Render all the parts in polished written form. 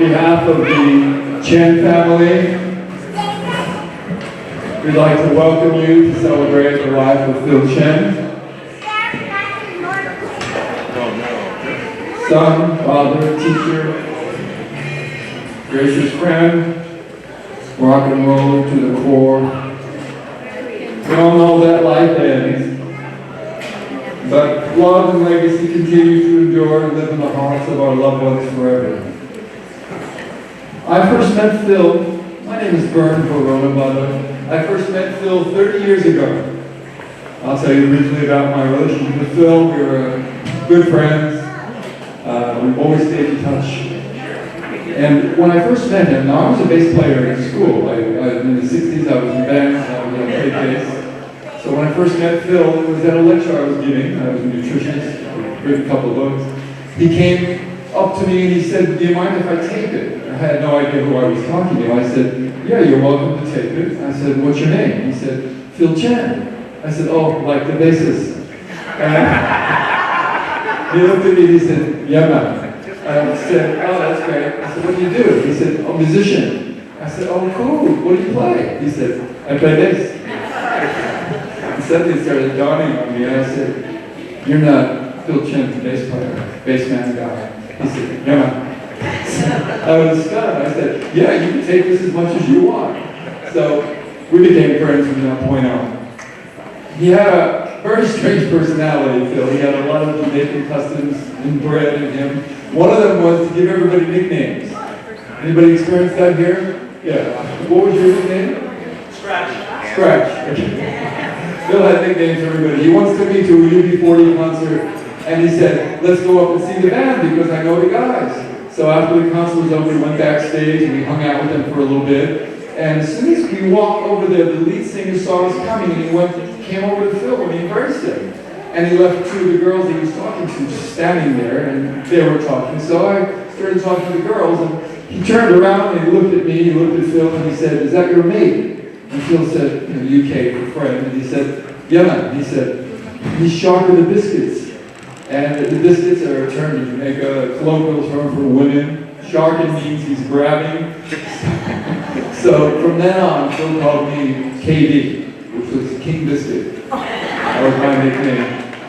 behalf of the Chen family, we'd like to welcome you to celebrate the life of Phil Chen. Son, father, teacher, gracious friend, rock and roller to the core. We all know that life ends, but love and legacy continue to endure and live in the hearts of our loved ones forever. I first met Phil, my name is Vern Verona, by the way. I first met Phil 30 years ago. I'll tell you briefly about my relationship with Phil. We were good friends. We've always stayed in touch. And when I first met him, now I was a bass player in school. In the 60s I was in bands, I was going to play bass. So when I first met Phil, it was at a lecture I was giving. I was a nutritionist, I'd written a couple of books. He came up to me and he said, "Do you mind if I tape it?" I had no idea who I was talking to. I said, "Yeah, you're welcome to tape it." I said, "What's your name?" He said, "Phil Chen." I said, "Oh, like the bassist." And he looked at me and he said, "Yeah, man." I said, "Oh, that's great." I said, "What do you do?" He said, "Oh, musician." I said, "Oh, cool. What do you play?" He said, "I play bass." And suddenly it started dawning on me, and I said, "You're not Phil Chen, the bass player, bass man guy." He said, "Yeah, man." I was stunned. I said, "Yeah, you can take this as much as you want." So we became friends from that point on. He had a very strange personality, Phil. He had a lot of Jamaican customs inbred in him. One of them was to give everybody nicknames. Anybody experienced that here? Yeah. What was your nickname? Scratch. Scratch. Phil had nicknames for everybody. He once took me to a UB40 concert, and he said, "Let's go up and see the band because I know the guys." So after the concert was over, we went backstage and we hung out with them for a little bit. And as soon as we walked over there, the lead singer saw us coming and he came over to Phil and he embraced him. And he left two of the girls he was talking to just standing there, and they were talking. So I started talking to the girls, and he turned around and he looked at me, he looked at Phil, and he said, "Is that your mate?" And Phil said, "UK for friend." And he said, "Yeah, man." He said, "He's sharper than biscuits." And the biscuits are a term in Jamaica, a colloquial term for women. Sharking means he's grabbing. So from then on, Phil called me KD, which was King Biscuit. That was my nickname.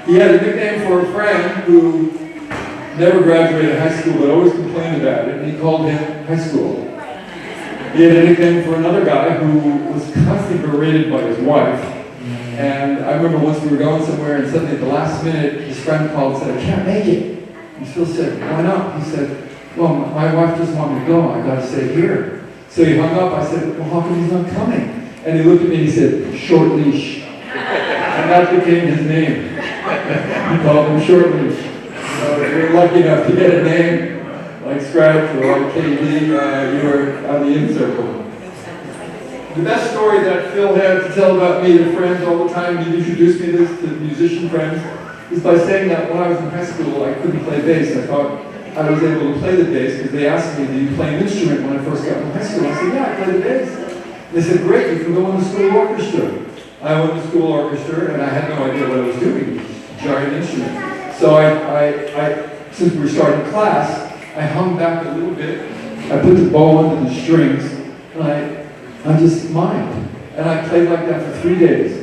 He had a nickname for a friend who never graduated high school but always complained about it, and he called him High School. He had a nickname for another guy who was constantly berated by his wife. And I remember once we were going somewhere, and suddenly at the last minute, his friend called and said, "I can't make it." And Phil said, "Why not?" He said, "Well, my wife doesn't want me to go. I got to stay here." So he hung up. I said, "Well, how come he's not coming?" And he looked at me and he said, "Short leash." And that became his name. He called him Short Leash. So if you're lucky enough to get a name like Scratch or like KD, you were on the in circle. The best story that Phil had to tell about me to friends all the time, he introduced me to musician friends, is by saying that when I was in high school, I couldn't play bass. I thought I was able to play the bass because they asked me, "Do you play an instrument?" when I first got in high school. I said, "Yeah, I play the bass." They said, "Great, you can go in the school orchestra." I went to the school orchestra and I had no idea what I was doing, giant instrument. So I since we were starting class, I hung back a little bit, I put the bow under the strings, and I just mimed. And I played like that for 3 days,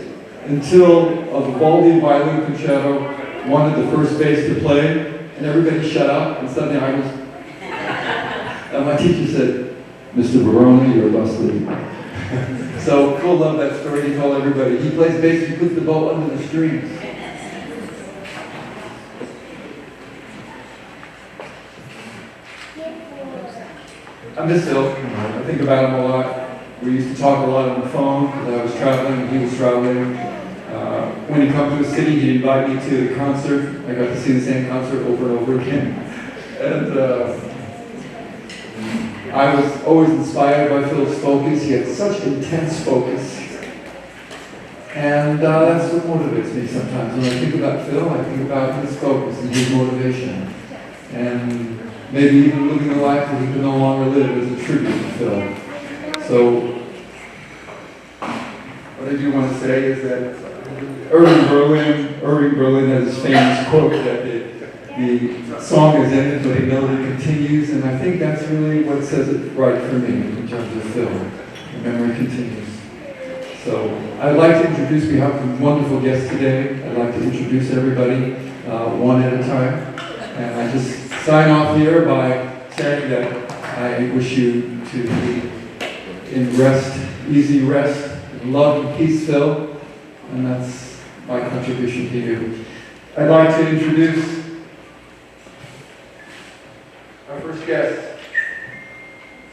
until a Vivaldi violin concerto wanted the first bass to play, and everybody shut up, and suddenly I was, and my teacher said, "Mr. Verona, you're busted." So Phil loved that story. He told everybody. He plays bass, he puts the bow under the strings. I miss Phil. I think about him a lot. We used to talk a lot on the phone because I was traveling and he was traveling. When he come to a city, he'd invite me to the concert. I got to see the same concert over and over again. And I was always inspired by Phil's focus. He had such intense focus. And that's what motivates me sometimes. When I think about Phil, I think about his focus and his motivation. And maybe even living a life that he can no longer live as a tribute to Phil. So, what I do want to say is that Irving Berlin has this famous quote that the song is ended, but the melody continues, and I think that's really what says it right for me in terms of Phil. The memory continues. So I'd like to introduce, we have some wonderful guests today. I'd like to introduce everybody one at a time. And I just sign off here by saying that I wish you to be in rest, easy rest, in love and peace, Phil. And that's my contribution to you. I'd like to introduce our first guest.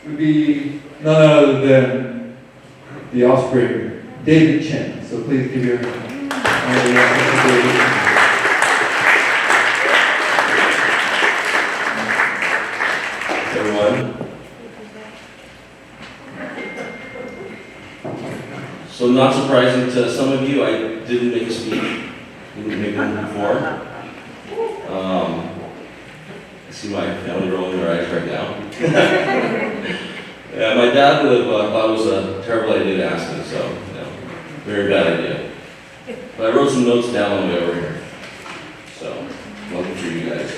Would be none other than the offspring, David Chen. So please give your round of applause to David. Everyone. So not surprising to some of you, I didn't make a speech. Didn't make one before. I see my family rolling their eyes right now. Yeah, my dad would have thought it was a terrible idea to ask me, so very bad idea. But I wrote some notes down on the way over here. So, welcome to you guys.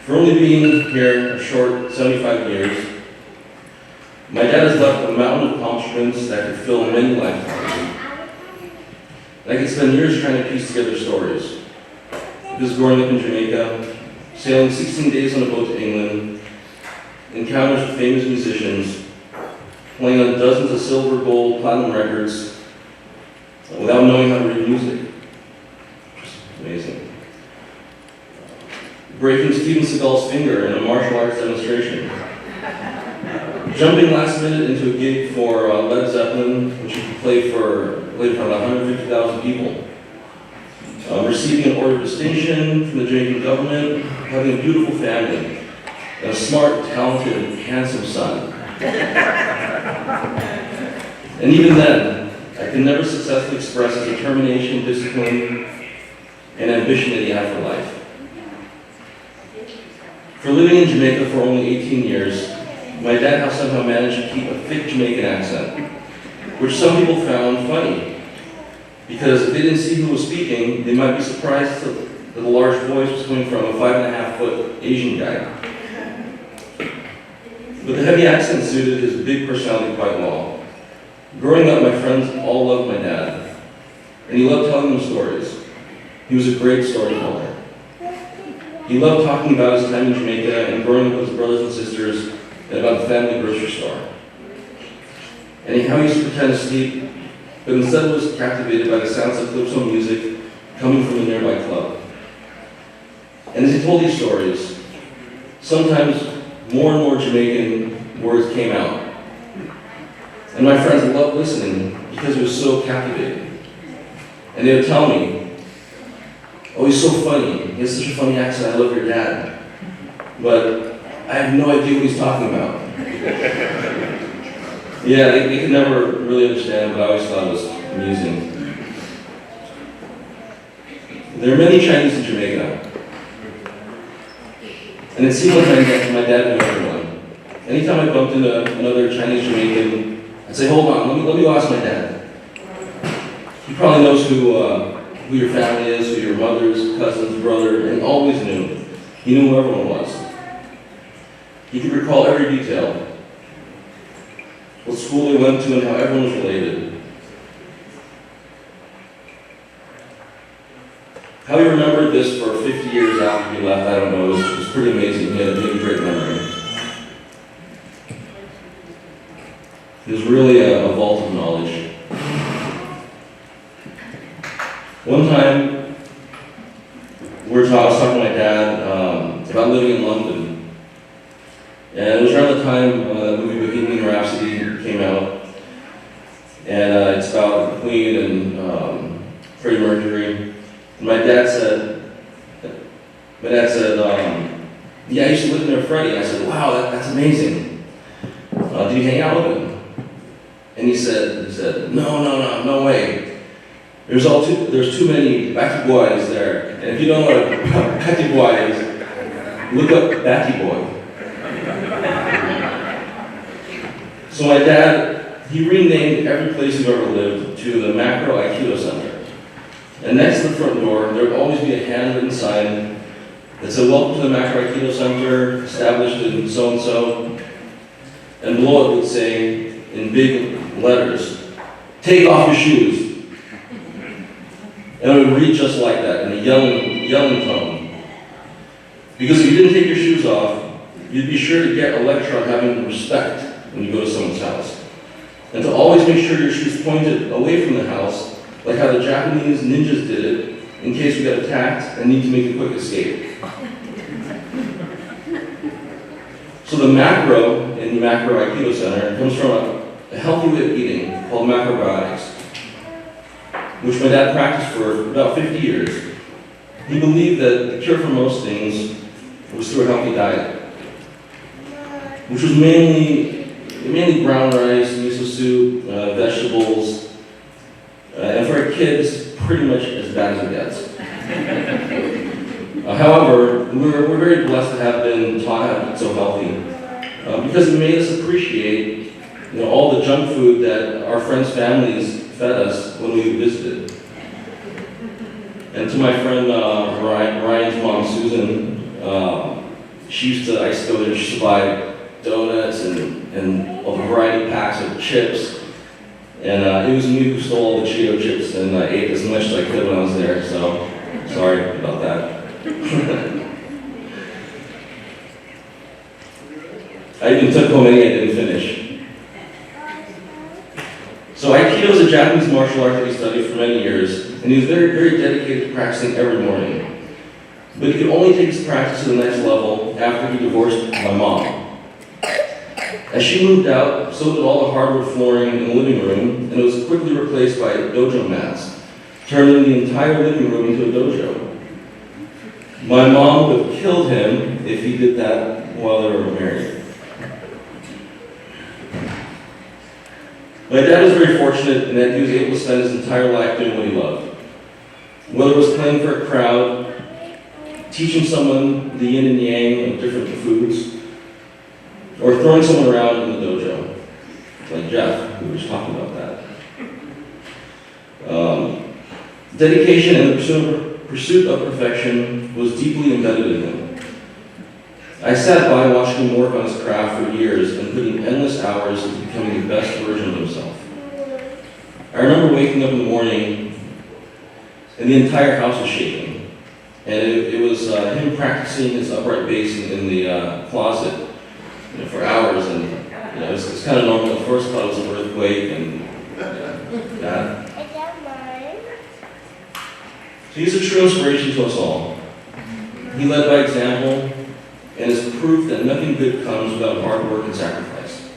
For only being here a short 75 years, my dad has left a mountain of accomplishments that could fill many lifetimes. And I could spend years trying to piece together stories. Just growing up in Jamaica, sailing 16 days on a boat to England, encounters with famous musicians, playing on dozens of silver, gold, platinum records, without knowing how to read music. Just amazing. Breaking Steven Seagal's finger in a martial arts demonstration. Jumping last minute into a gig for Led Zeppelin, which played for about 150,000 people. Receiving an order of distinction from the Jamaican government, having a beautiful family, and a smart, talented, handsome son. And even then, I could never successfully express the determination, discipline, and ambition that he had for life. For living in Jamaica for only 18 years, my dad has somehow managed to keep a thick Jamaican accent, which some people found funny. Because if they didn't see who was speaking, they might be surprised that the large voice was coming from a 5.5-foot Asian guy. But the heavy accent suited his big personality quite well. Growing up, my friends all loved my dad, and he loved telling them stories. He was a great storyteller. He loved talking about his time in Jamaica and growing up with his brothers and sisters and about the family grocery store. And how he used to pretend to sleep, but instead was captivated by the sounds of calypso music coming from a nearby club. And as he told these stories, sometimes more and more Jamaican words came out. And my friends loved listening because it was so captivating. And they would tell me, "Oh, he's so funny. He has such a funny accent. I love your dad." But I have no idea what he's talking about. Yeah, they could never really understand, but I always thought it was amusing. There are many Chinese in Jamaica. And it seemed like my dad knew everyone. Anytime I bumped into another Chinese-Jamaican, I'd say, "Hold on, let me go ask my dad." He probably knows who your family is, who your mother's, cousin's, brother, and he always knew. He knew who everyone was. He could recall every detail. What school they went to and how everyone was related. How he remembered this for 50 years after he left, I don't know. It was pretty amazing. He had a really great memory. It was really a vault of knowledge. One time, I was talking to my dad about living in London. And it was around the time the movie Bohemian Rhapsody came out. And it's about the Queen and Freddie Mercury. And my dad said, "Yeah, I used to live near Freddie." I said, "Wow, that's amazing. Did you hang out with him?" And he said, No way. There's too many Batty Boys there. And if you don't know what Batty Boy is, look up Batty Boy. So my dad, he renamed every place we've ever lived to the Macro Aikido Center. And next to the front door, there would always be a handwritten sign that said, "Welcome to the Macro Aikido Center, established in so-and-so." And below it would say, in big letters, "Take off your shoes." And it would read just like that, in a yelling tone. Because if you didn't take your shoes off, you'd be sure to get a lecture on having respect when you go to someone's house. And to always make sure your shoes pointed away from the house, like how the Japanese ninjas did it, in case we got attacked and need to make a quick escape. So the macro in the Macro Aikido Center comes from a healthy way of eating called macrobiotics, which my dad practiced for about 50 years. He believed that the cure for most things was through a healthy diet, which was mainly brown rice, miso soup, vegetables, and for a kid, it's pretty much as bad as it gets. However, we're very blessed to have been taught how to eat so healthy, because it made us appreciate, all the junk food that our friends' families fed us when we visited. And to my friend Ryan's mom, Susan, she used to go there, she used to buy donuts and a variety of packs of chips. And it was me who stole all the Cheeto chips and I ate as much as I could when I was there, so sorry about that. I even took home any I didn't finish. So Aikido is a Japanese martial art that he studied for many years, and he was very, very dedicated to practicing every morning. But he could only take his practice to the next level after he divorced my mom. As she moved out, so did all the hardwood flooring in the living room, and it was quickly replaced by dojo mats, turning the entire living room into a dojo. My mom would have killed him if he did that while they were married. My dad was very fortunate in that he was able to spend his entire life doing what he loved. Whether it was playing for a crowd, teaching someone the yin and yang of different foods, or throwing someone around in the dojo, like Jeff, who was talking about that. Dedication and the pursuit of perfection was deeply embedded in him. I sat by watching him work on his craft for years and putting endless hours into becoming the best version of himself. I remember waking up in the morning and the entire house was shaking. And it was him practicing his upright bass in the closet for hours. And it's kind of normal. At first I thought it was an earthquake and yeah. So he's a true inspiration to us all. He led by example and is proof that nothing good comes without hard work and sacrifice.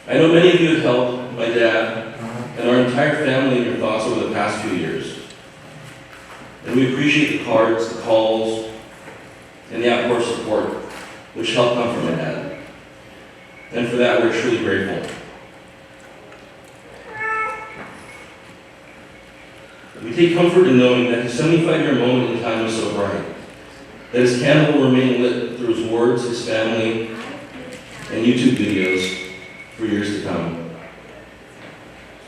I know many of you have helped my dad and our entire family in your thoughts over the past few years. And we appreciate the cards, the calls, and the outpour support, which helped come from my dad. And for that, we're truly grateful. We take comfort in knowing that his 75-year moment in time was so bright, that his candle will remain lit through his words, his family, and YouTube videos for years to come.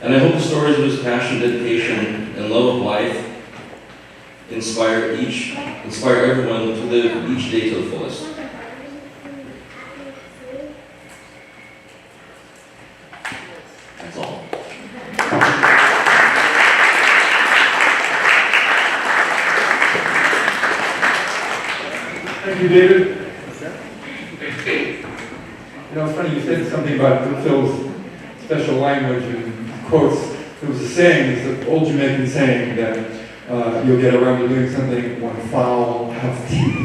And I hope the stories of his passion, dedication, and love of life inspire everyone to live each day to the fullest. That's all. Thank you, David. It's funny, you said something about Phil's special language and quotes. There was a saying, it's an old Jamaican saying that you'll get around to doing something when fowl have teeth.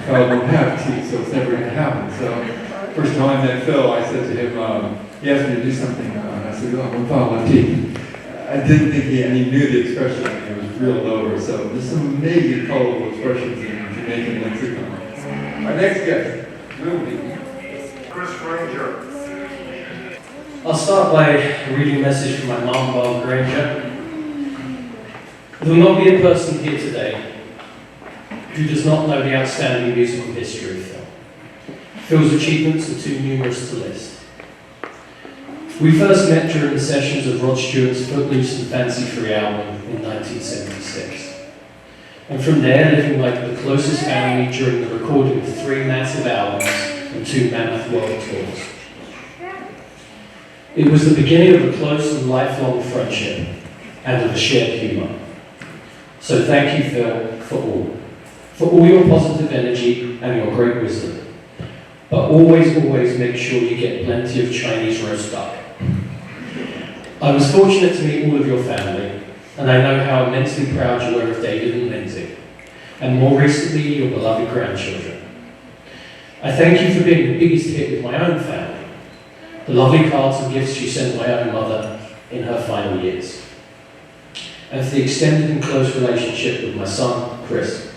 Fowl don't have teeth, so it's never going to happen. So, first time I met Phil, I said to him, he asked me to do something, and I said, when fowl have teeth. I didn't think he knew the expression, it was real lower, so there's some amazing colorful expressions in Jamaican lexicon. Our next guest will be Chris Granger. I'll start by reading a message from my mom, Bob Granger. There will not be a person here today who does not know the outstanding musical history of Phil. Phil's achievements are too numerous to list. We first met during the sessions of Rod Stewart's Footloose and Fancy Free album in 1976. And from there, living like the closest family during the recording of 3 massive albums and 2 mammoth world tours. It was the beginning of a close and lifelong friendship and of a shared humour. So thank you, Phil, for all your positive energy and your great wisdom. But always, always make sure you get plenty of Chinese roast duck. I was fortunate to meet all of your family, and I know how immensely proud you were of David and Lindsey, and more recently, your beloved grandchildren. I thank you for being the biggest hit with my own family, the lovely cards and gifts you sent my own mother in her final years, and for the extended and close relationship with my son, Chris.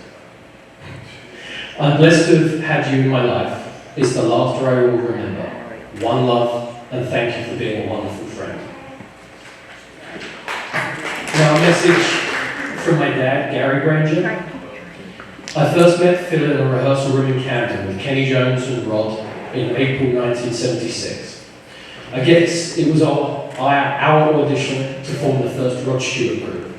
I'm blessed to have had you in my life. It's the laughter I will remember. One love, and thank you for being a wonderful friend. Now a message from my dad, Gary Granger. I first met Phil in a rehearsal room in Camden with Kenny Jones and Rod in April 1976. I guess it was our audition to form the first Rod Stewart Group.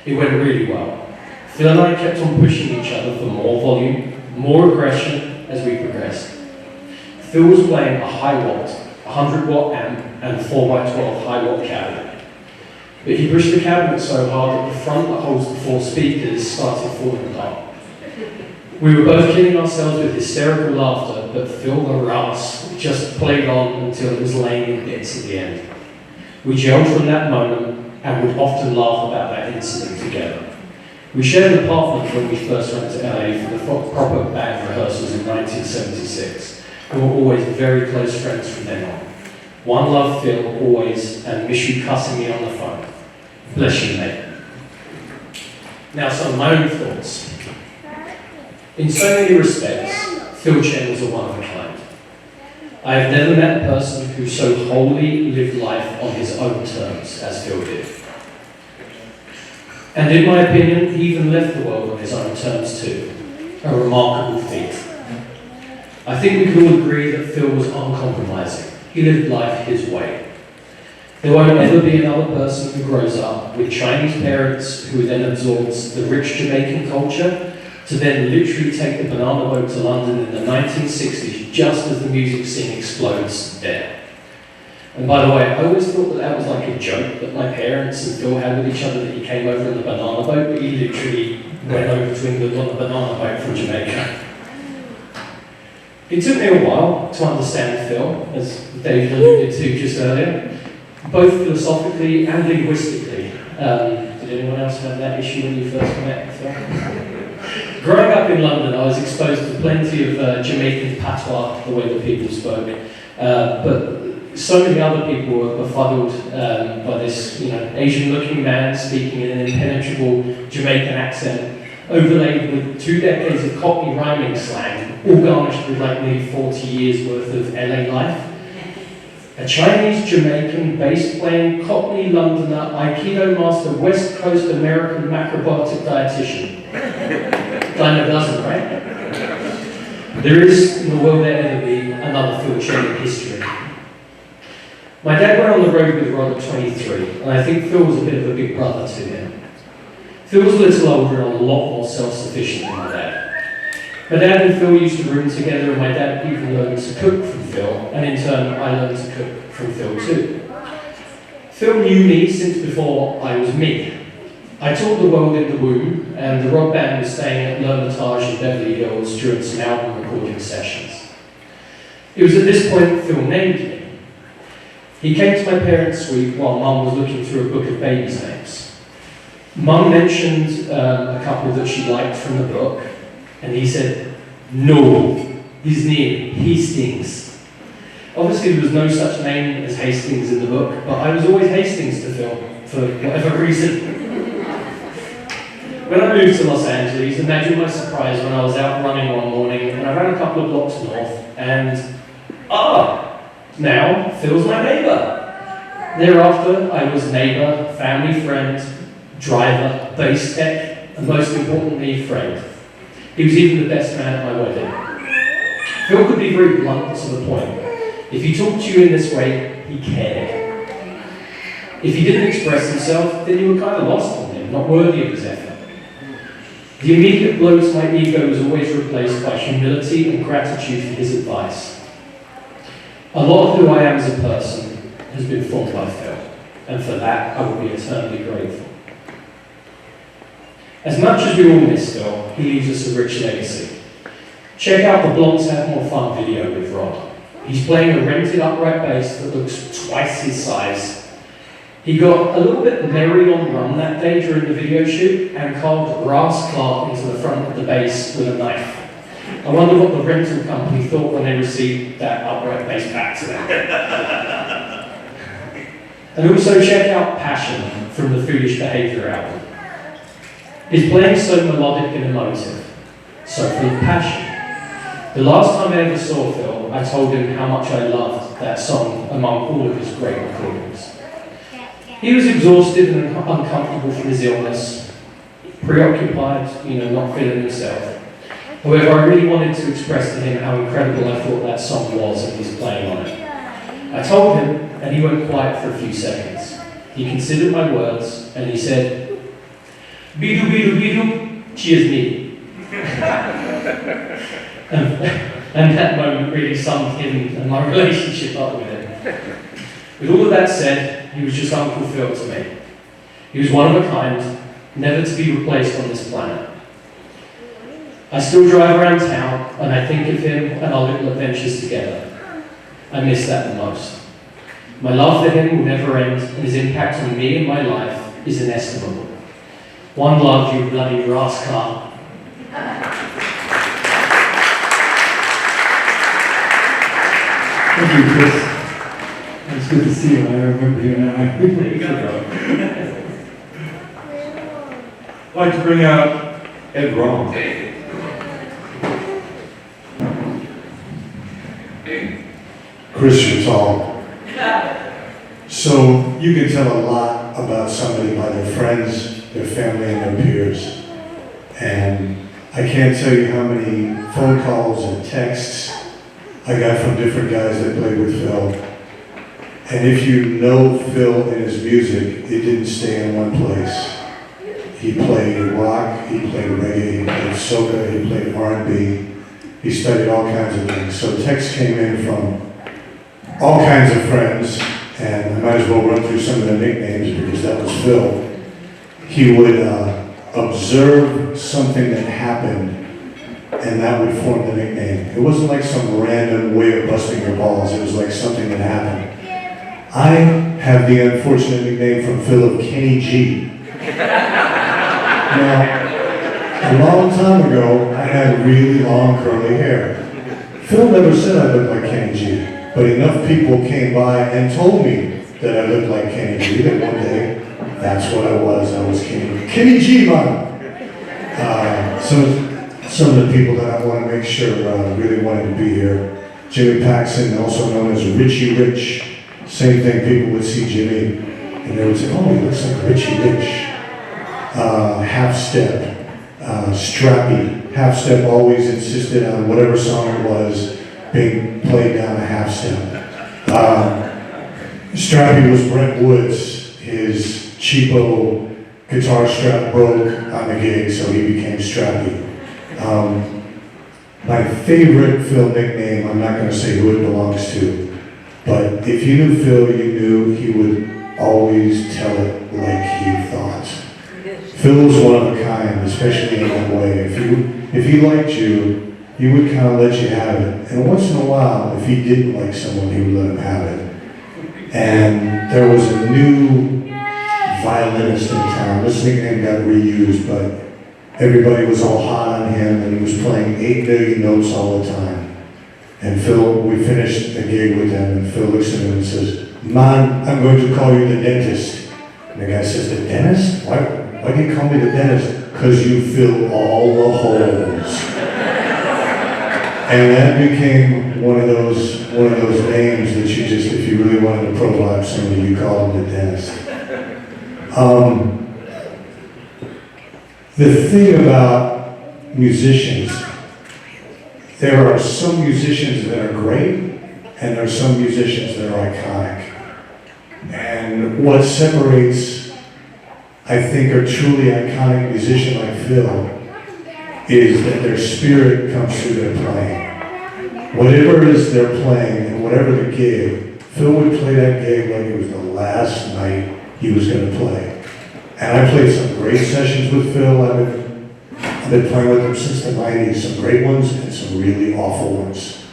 It went really well. Phil and I kept on pushing each other for more volume, more aggression as we progressed. Phil was playing a high watt, 100 watt amp and 4x12 high watt cabinet. But he pushed the cabinet so hard that the front that holds the 4 speakers started falling apart. We were both kidding ourselves with hysterical laughter, but Phil the Ross just played on until it was laying in bits at the end. We gelled from that moment and would often laugh about that incident together. We shared an apartment when we first went to LA for the proper band rehearsals in 1976. We were always very close friends from then on. One love, Phil, always, and miss you cussing me on the phone. Bless you, mate. Now some of my own thoughts. In so many respects, Phil Chen was a one of a kind. I have never met a person who so wholly lived life on his own terms as Phil did. And in my opinion, he even left the world on his own terms too. A remarkable feat. I think we can all agree that Phil was uncompromising. He lived life his way. There won't ever be another person who grows up with Chinese parents who then absorbs the rich Jamaican culture to then literally take the banana boat to London in the 1960s just as the music scene explodes there. And by the way, I always thought that was like a joke that my parents and Phil had with each other, that he came over in the banana boat, but he literally went over to England on the banana boat from Jamaica. It took me a while to understand Phil, as David alluded to just earlier, both philosophically and linguistically. Did anyone else have that issue when you first met Phil? Growing up in London, I was exposed to plenty of Jamaican patois, the way that people spoke, but so many other people were befuddled by this, Asian-looking man speaking in an impenetrable Jamaican accent, overlaid with 2 decades of Cockney rhyming slang, all garnished with like nearly 40 years worth of LA life. A Chinese-Jamaican bass-playing Cockney Londoner, Aikido master, West Coast American macrobiotic dietitian. Kind of doesn't, right? There is, in the world there ever be, another Phil Chen in history. My dad went on the road with Rod at 23, and I think Phil was a bit of a big brother to him. Phil was a little older and a lot more self-sufficient than my dad. My dad and Phil used to room together, and my dad even learned to cook from Phil, and in turn I learned to cook from Phil too. Phil knew me since before I was me. I taught the world in the womb, and the Rod band was staying at L'Hermitage in Beverly Hills during some album recording sessions. It was at this point Phil named me. He came to my parents' suite while Mum was looking through a book of babies' names. Mum mentioned a couple that she liked from the book, and he said, "No, his name, Hastings." Obviously there was no such name as Hastings in the book, but I was always Hastings to Phil, for whatever reason. When I moved to Los Angeles, imagine my surprise when I was out running one morning, and I ran a couple of blocks north, and now Phil's my neighbour. Thereafter, I was neighbour, family friend, driver, bass tech, and most importantly, friend. He was even the best man at my wedding. Phil could be very blunt to the point. If he talked to you in this way, he cared. If he didn't express himself, then you were kind of lost on him, not worthy of his effort. The immediate blow to my ego was always replaced by humility and gratitude for his advice. A lot of who I am as a person has been formed by Phil, and for that I will be eternally grateful. As much as we all miss Phil, he leaves us a rich legacy. Check out the Blondes Have More Fun video with Rod. He's playing a rented upright bass that looks twice his size. He got a little bit merry on run that day during the video shoot and carved brass Clark into the front of the bass with a knife. I wonder what the rental company thought when they received that upright bass back to them. And also check out Passion from the Foolish Behaviour album. His playing so melodic and emotive, so full of passion. The last time I ever saw Phil, I told him how much I loved that song among all of his great recordings. He was exhausted and uncomfortable from his illness, preoccupied, not feeling himself. However, I really wanted to express to him how incredible I thought that song was and his playing on it. I told him, and he went quiet for a few seconds. He considered my words, and he said, "Bidu, bidu, bidu, cheers me." And that moment really summed him and my relationship up with him. With all of that said, he was just Uncle Phil to me. He was one of a kind, never to be replaced on this planet. I still drive around town, and I think of him and our little adventures together. I miss that the most. My love for him will never end, and his impact on me and my life is inestimable. One love, you bloody rascal. Thank you, Chris. It's good to see you. I remember you now. There you go. I'd like to bring out Ed Rollins. Chris, you're tall. So you can tell a lot about somebody by their friends, their family, and their peers. And I can't tell you how many phone calls and texts I got from different guys that played with Phil. And if you know Phil and his music, it didn't stay in one place. He played rock, he played reggae, he played soca, he played R&B. He studied all kinds of things. So texts came in from all kinds of friends, and I might as well run through some of their nicknames because that was Phil. He would observe something that happened, and that would form the nickname. It wasn't like some random way of busting your balls. It was like something that happened. I have the unfortunate nickname from Phil of Kenny G. Now, a long time ago, I had really long curly hair. Phil never said I looked like Kenny G, but enough people came by and told me that I looked like Kenny G that one day, that's what I was. I was Kenny G, man. Some of the people that I want to make sure really wanted to be here. Jimmy Paxson, also known as Richie Rich. Same thing, people would see Jimmy and they would say, oh, he looks like Richie Rich. Half Step, Strappy. Half Step always insisted on whatever song it was being played down a half step. Strappy was Brent Woods. His cheapo guitar strap broke on the gig, so he became Strappy. My favorite Phil nickname, I'm not going to say who it belongs to, but if you knew Phil, you knew he would always tell it like he thought. Phil was one of a kind, especially in that way. If he liked you, he would kind of let you have it. And once in a while, if he didn't like someone, he would let him have it. And there was a new violinist in town. This nickname got reused, but everybody was all hot on him, and he was playing 8 million notes all the time. And Phil, we finished a gig with him, and Phil looks at him and says, "Man, I'm going to call you the dentist." And the guy says, "The dentist? Why do you call me the dentist?" "Because you fill all the holes." And that became one of those names that you just, if you really wanted to probe somebody, you call him the dentist. The thing about musicians there are some musicians that are great, and there are some musicians that are iconic. And what separates, I think, a truly iconic musician like Phil is that their spirit comes through their playing. Whatever it is they're playing, and whatever the gig, Phil would play that gig like it was the last night he was going to play. And I played some great sessions with Phil. I've been playing with him since the 90s, some great ones and some really awful ones.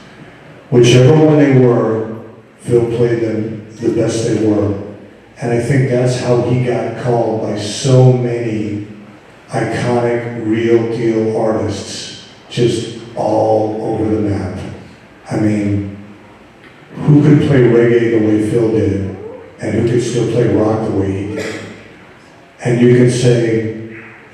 Whichever one they were, Phil played them the best they were. And I think that's how he got called by so many iconic, real deal artists, just all over the map. I mean, who could play reggae the way Phil did, and who could still play rock the way he did? And you could say,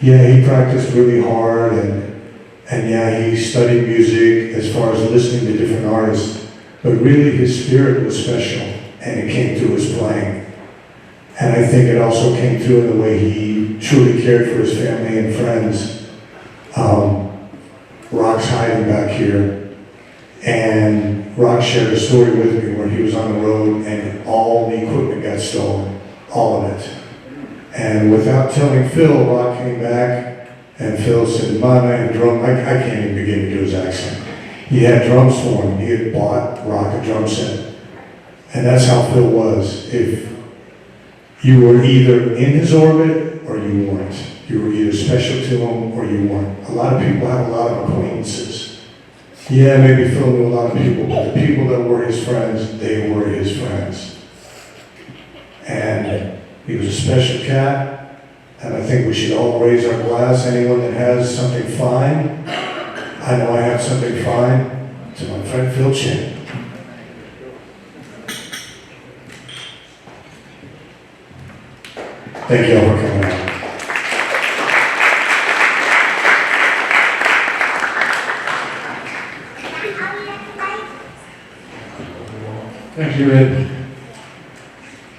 yeah, he practiced really hard, and yeah, he studied music as far as listening to different artists, but really his spirit was special, and it came through his playing. And I think it also came through in the way he truly cared for his family and friends. Rock's hiding back here, and Rock shared a story with me where he was on the road and all the equipment got stolen, all of it. And without telling Phil, Rock came back and Phil said, "Man, I have drum." I can't even begin to do his accent. He had drums for him. He had bought Rock a drum set. And that's how Phil was. If you were either in his orbit or you weren't. You were either special to him or you weren't. A lot of people have a lot of acquaintances. Yeah, maybe Phil knew a lot of people, but the people that were his friends, they were his friends. And he was a special cat, and I think we should all raise our glass. Anyone that has something fine, I know I have something fine, to my friend Phil Chen. Thank you all for coming out. Thank you, Ed.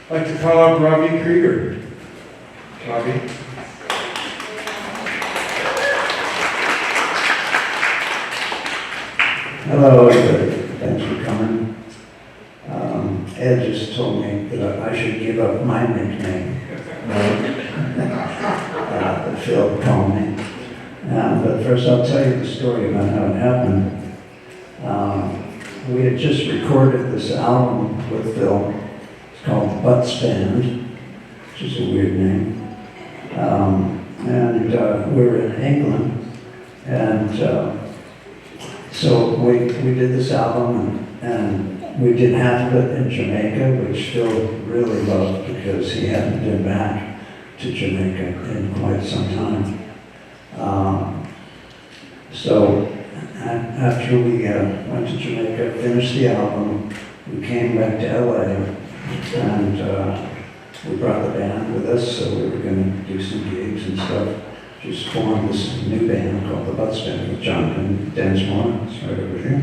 I'd like to call up Robby Krieger. Robby. Hello, everybody. Thanks for coming. Ed just told me that I should give up my nickname. That Phil called me. But first I'll tell you the story about how it happened. We had just recorded this album with Phil. It's called Butts Band, which is a weird name. And we were in England, and so we did this album, and we did half of it in Jamaica, which Phil really loved because he hadn't been back to Jamaica in quite some time. So after we went to Jamaica, finished the album, we came back to LA, and we brought the band with us, so we were going to do some gigs and stuff. Just formed this new band called the Butts Band with Julian and Densmore. It's right over here.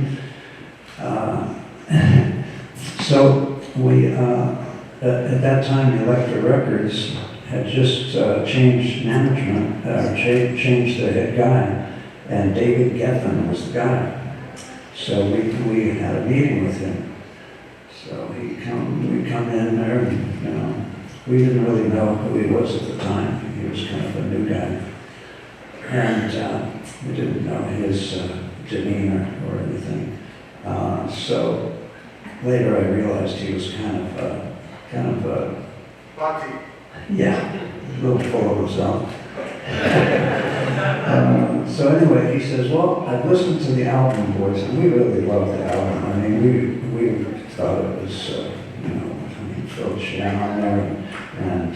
So we, at that time, Elektra Records had just changed management, changed the head guy, and David Geffen was the guy. So we had a meeting with him. So we come in there, and we didn't really know who he was at the time. He was kind of a new guy. And we didn't know his demeanor or anything. So later I realized he was kind of yeah, a little full of himself. So anyway, he says, "Well, I've listened to the album, boys, and we really loved the album. I mean, we thought it was, Phil Chen on there, and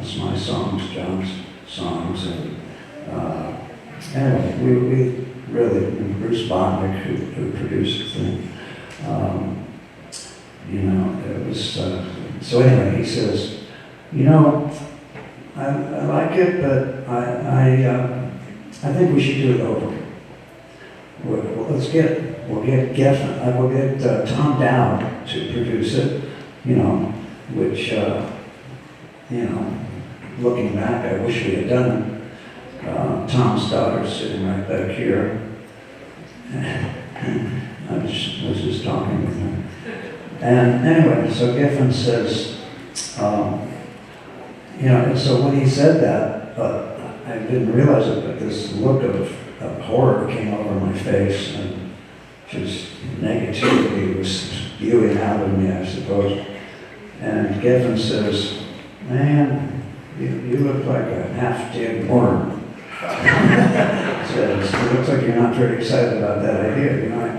it's my songs, John's songs, and anyway, we really, and Bruce Botnick, who produced the thing, it was, so anyway, he says, I like it, but I think we should do it over. We'll get Geffen, we'll get Tom Dowd to produce it, which, looking back, I wish we had done it. Tom's daughter's sitting right back here. I was just talking with him. And anyway, so Giffen says, so when he said that, I didn't realize it, but this look of horror came over my face, and just negativity was spewing out of me, I suppose. And Giffen says, "Man, you look like a half-dead worm." Says, "It looks like you're not very excited about that idea, you know."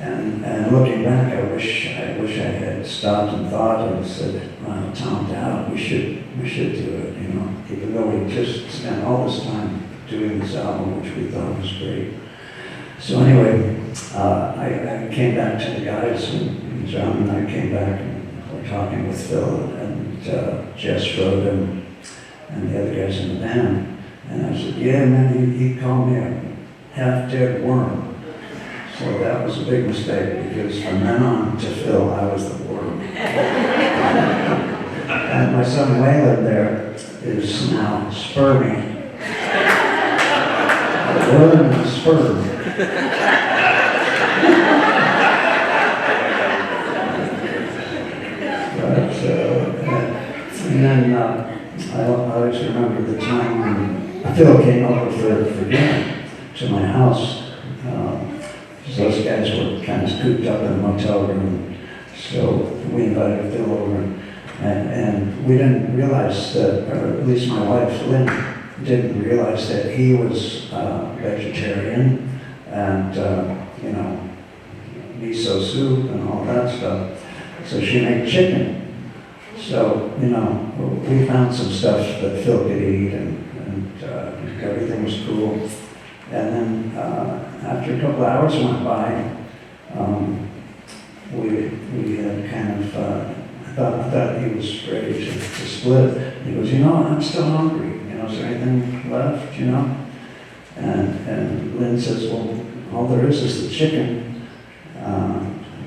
And looking back, I wish I had stopped and thought and said, "Well, Tom Dowd, we should do it, you know." Even though we just spent all this time doing this album, which we thought was great. So anyway, I came back to the guys, and John and I came back and were talking with Phil and Jess Rode and the other guys in the band. And I said, "Yeah, man, he called me a half-dead worm." So that was a big mistake, because from then on to Phil, I was the worm. And my son Waylon there is now spermy. A worm and a sperm. And then I always remember the time when Phil came over for dinner to my house. Those guys were kind of cooped up in a motel room, so we invited Phil over, and we didn't realize that, or at least my wife Lynn didn't realize that he was vegetarian, and miso soup and all that stuff. So she made chicken. So, we found some stuff that Phil could eat, and everything was cool. And then after a couple of hours went by, we had kind of, I thought he was ready to split. He goes, "I'm still hungry. Is there anything left, And Lynn says, "Well, all there is the chicken,"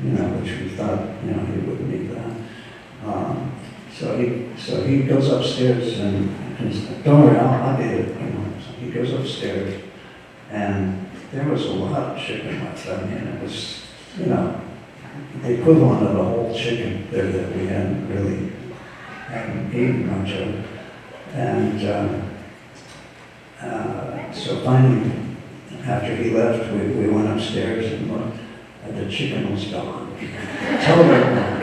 which we thought, he wouldn't eat that. So he goes upstairs and says, "Don't worry, I'll get it." So he goes upstairs, and there was a lot of chicken left. I mean, it was, the equivalent of a whole chicken there that we hadn't eaten much of. And so finally, after he left, we went upstairs and looked, and the chicken was gone. Totally gone.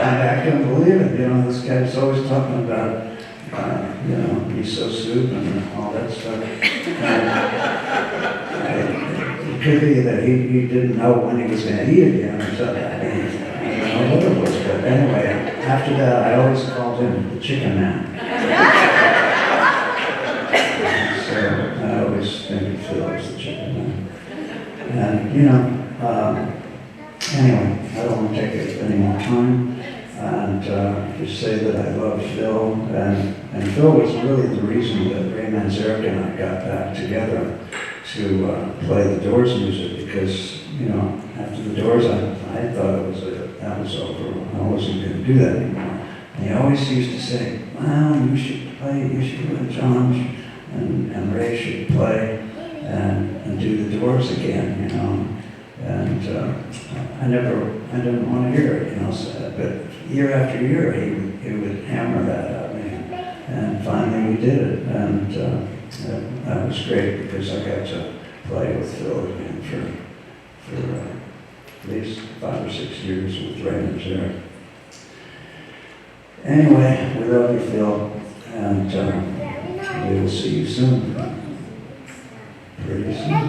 And I couldn't believe it. This guy's always talking about, miso soup and all that stuff. It could be that he didn't know when he was going to eat again or something. I don't know what it was, but anyway, after that, I always called him the Chicken Man. So I always think of Phil as the Chicken Man. And, anyway, I don't want to take any more time. And just say that I love Phil, and Phil was really the reason that Ray Manzarek and I got back together to play the Doors music, because after the Doors I thought that was over. I wasn't going to do that anymore. And he always used to say, "Well, you should let John and Ray should play and do the Doors again," And I didn't want to hear it, but year after year, he would hammer that at me, and finally we did it, and that was great, because I got to play with Phil again for at least 5 or 6 years with Ray Manzarek. Anyway, we love you, Phil, and we will see you soon, pretty soon.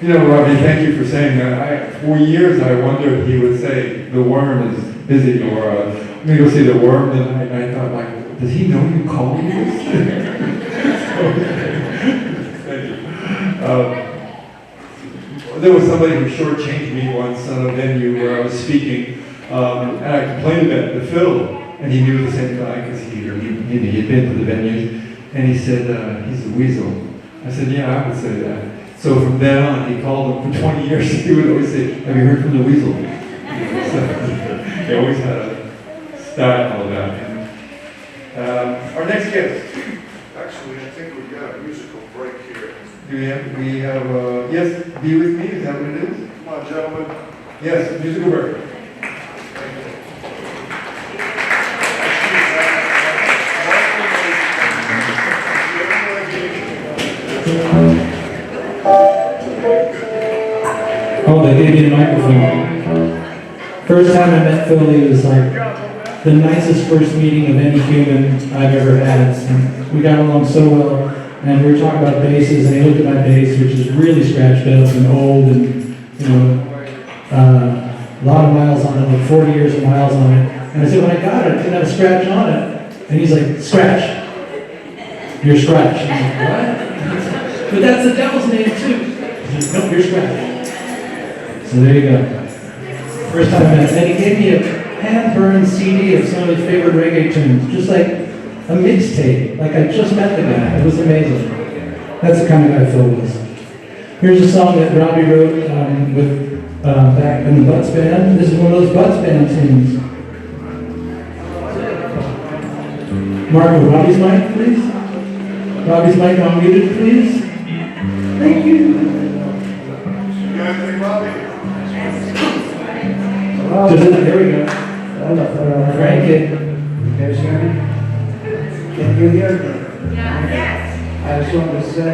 Robby, thank you for saying that. For years, I wondered he would say, "The worm is busy," or "I'm going to go see the worm tonight." And I thought, does he know you called me this? Thank you. There was somebody who shortchanged me once at a venue where I was speaking, and I complained about it to Phil, and he knew the same guy because he'd been to the venues, and he said, "He's a weasel." I said, "Yeah, I would say that." So from then on, he called him for 20 years. He would always say, "Have you heard from the weasel?" He always had a style about him. Our next guest. Actually, I think we've got a musical break here. Do we have, yes, Be With Me, is that what it is? Come on, gentlemen. Yes, musical break. Oh, they gave me a microphone. First time I met Phil, he was like the nicest first meeting of any human I've ever had. And we got along so well, and we were talking about basses, and he looked at my bass, which is really scratched up and old, and you know, a lot of miles on it, like 40 years of miles on it. And I said, when I got it, it didn't have a scratch on it. And he's like, scratch. You're scratch. I'm like, what? But that's the devil's name too. He said, nope, you're scratch. So there you go. First time I met him. And he gave me a hand-burned CD of some of his favorite reggae tunes, just like a mixtape. Like I just met the guy. It was amazing. That's the kind of guy Phil was. Here's a song that Robby wrote with back in the Butts Band. This is one of those Butts Band tunes. Marco, Robby's mic, please. Robby's mic unmuted, please. Thank you. You got anything, Robby? There we go. Frank it. You guys hear me? Can you hear me? Yes. I just wanted to say,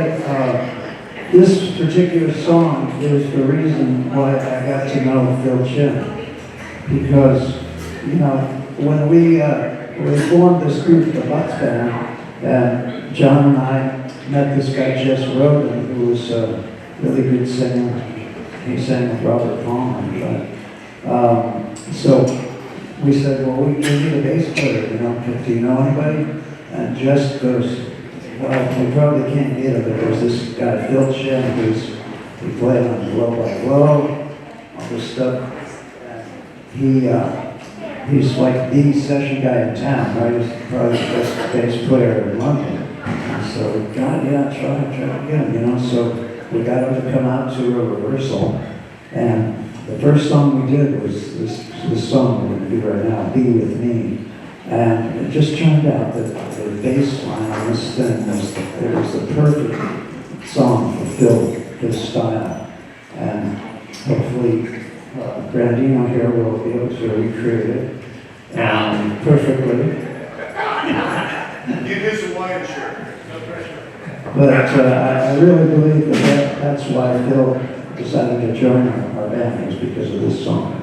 this particular song is the reason why I got to know Phil Chen. Because, you know, when we formed this group, the Butts Band, and John and I met this guy, Jess Roden, who was a really good singer. He sang with Robert Palmer. So we said, well, we need a bass player, you know, do you know anybody? And Jess goes, well, we probably can't get him, but there's this guy, Phil Chen, he played on Blow by Blow, all this stuff. He's like the session guy in town, right? He's probably the best bass player in London. And so, God, yeah, try to get him, you know. So we got him to come out to a rehearsal, and the first song we did was this song we're going to do right now, Be With Me. And it just turned out that the bass line on this thing was the perfect song for Phil, his style. And hopefully Brandino here will be able to recreate it perfectly. Give his Hawaiian shirt. No pressure. But I really believe that's why Phil decided to join our band, was because of this song.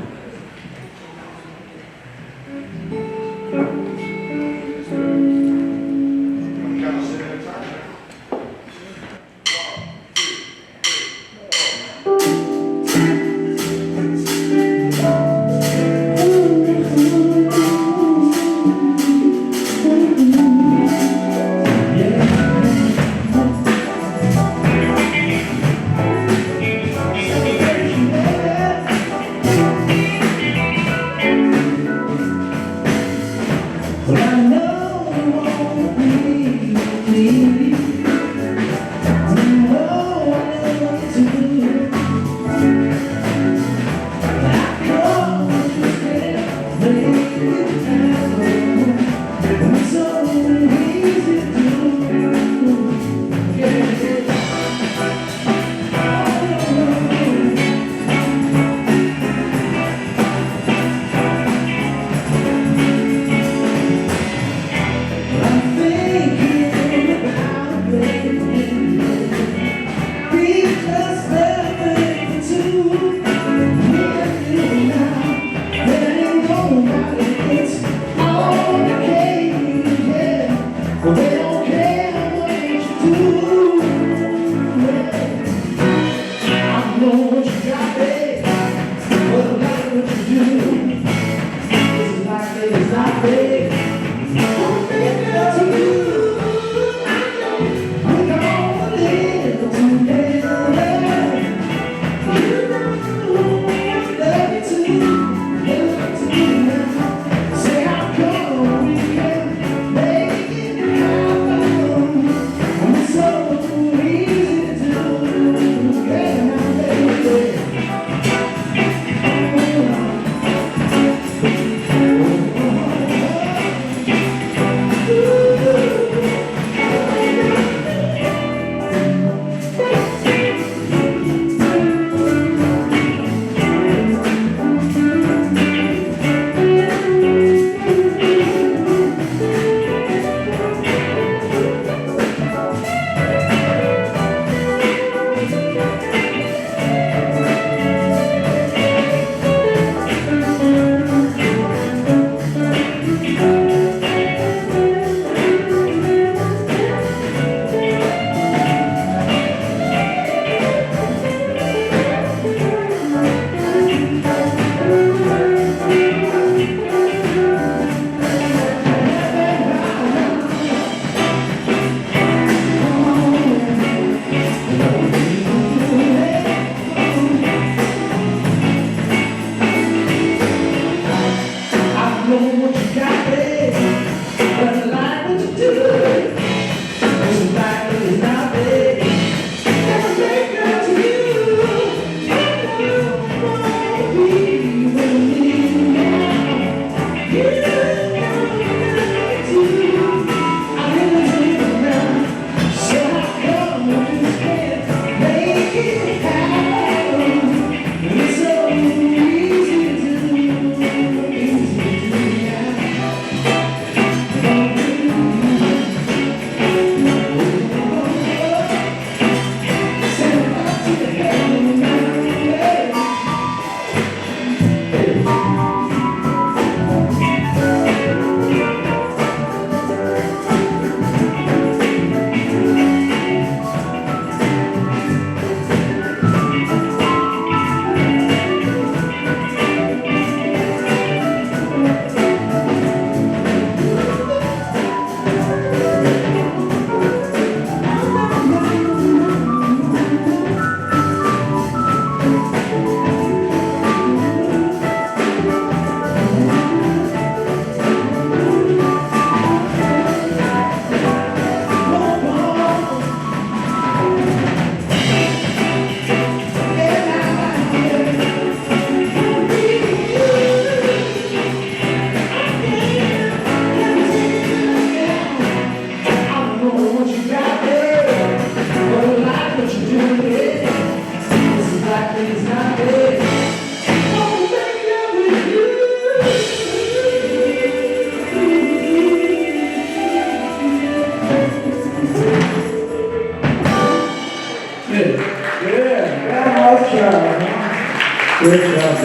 I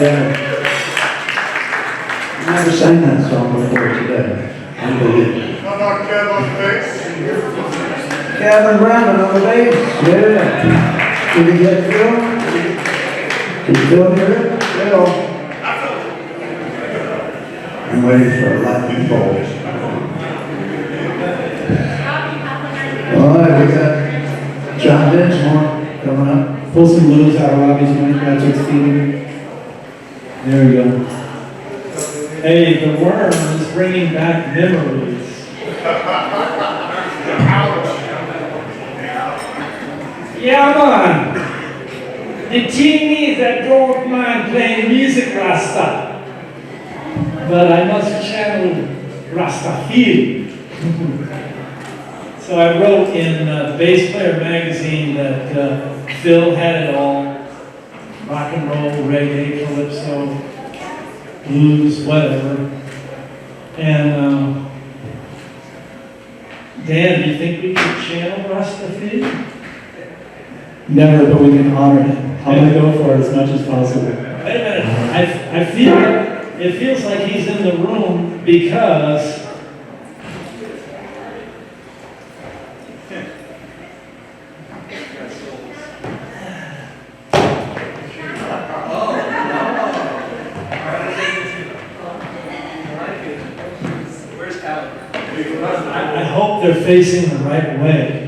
never sang that song before today. Unbelievable. How about Kev on bass? Kevin Brandon on the bass. Yeah. Did you get Phil? Did Phil hear it? Phil. I'm waiting for a lightning bolt. All right, we got John Densmore coming up. Pull some loads out of Robby's mic, that's what's feeling. There we go. Hey, the worm is bringing back memories. Yeah, man. The thing is, I don't mind playing music Rasta, but I must channel Rasta feel. So I wrote in Bass Player magazine that Phil had it all: rock and roll, reggae, calypso, blues, whatever. And Dan, do you think we could channel Rastafari? Never, but we can honor it. I'm going to go for it as much as possible. Wait a minute. I feel it feels like he's in the room because I hope they're facing the right way.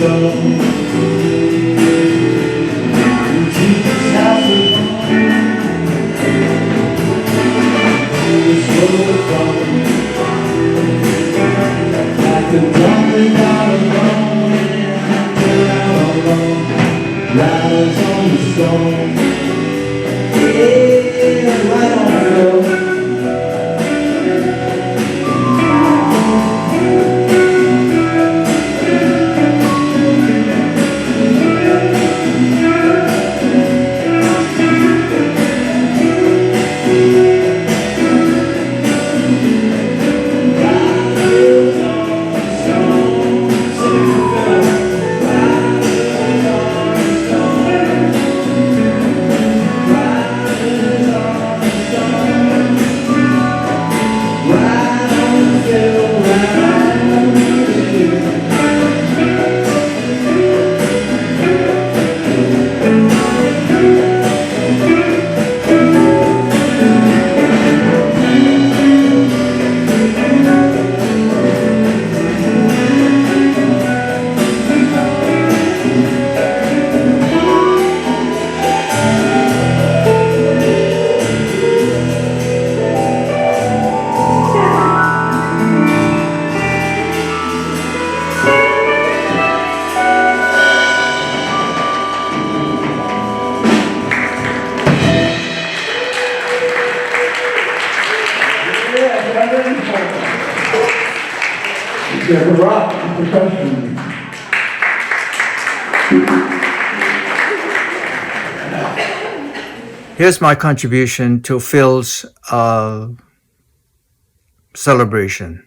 stone. Jesus has a this road from like the dumpling out alone and out alone, riders on the stone. Yeah, right on the road. Rock percussion. Here's my contribution to Phil's celebration.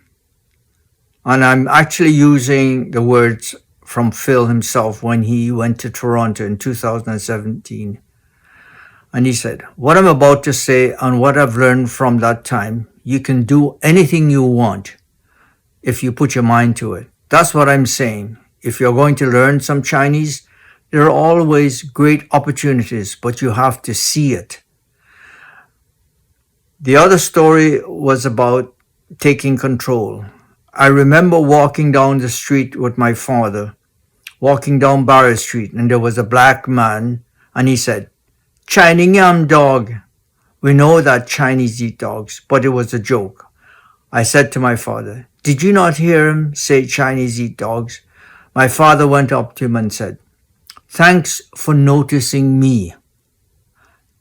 And I'm actually using the words from Phil himself when he went to Toronto in 2017. And he said, "What I'm about to say and what I've learned from that time, you can do anything you want if you put your mind to it. That's what I'm saying. If you're going to learn some Chinese, there are always great opportunities, but you have to see it." The other story was about taking control. I remember walking down the street with my father, walking down Barrett Street, and there was a black man, and he said, "Chinese yam dog." We know that Chinese eat dogs, but it was a joke. I said to my father, "Did you not hear him say Chinese eat dogs?" My father went up to him and said, "Thanks for noticing me."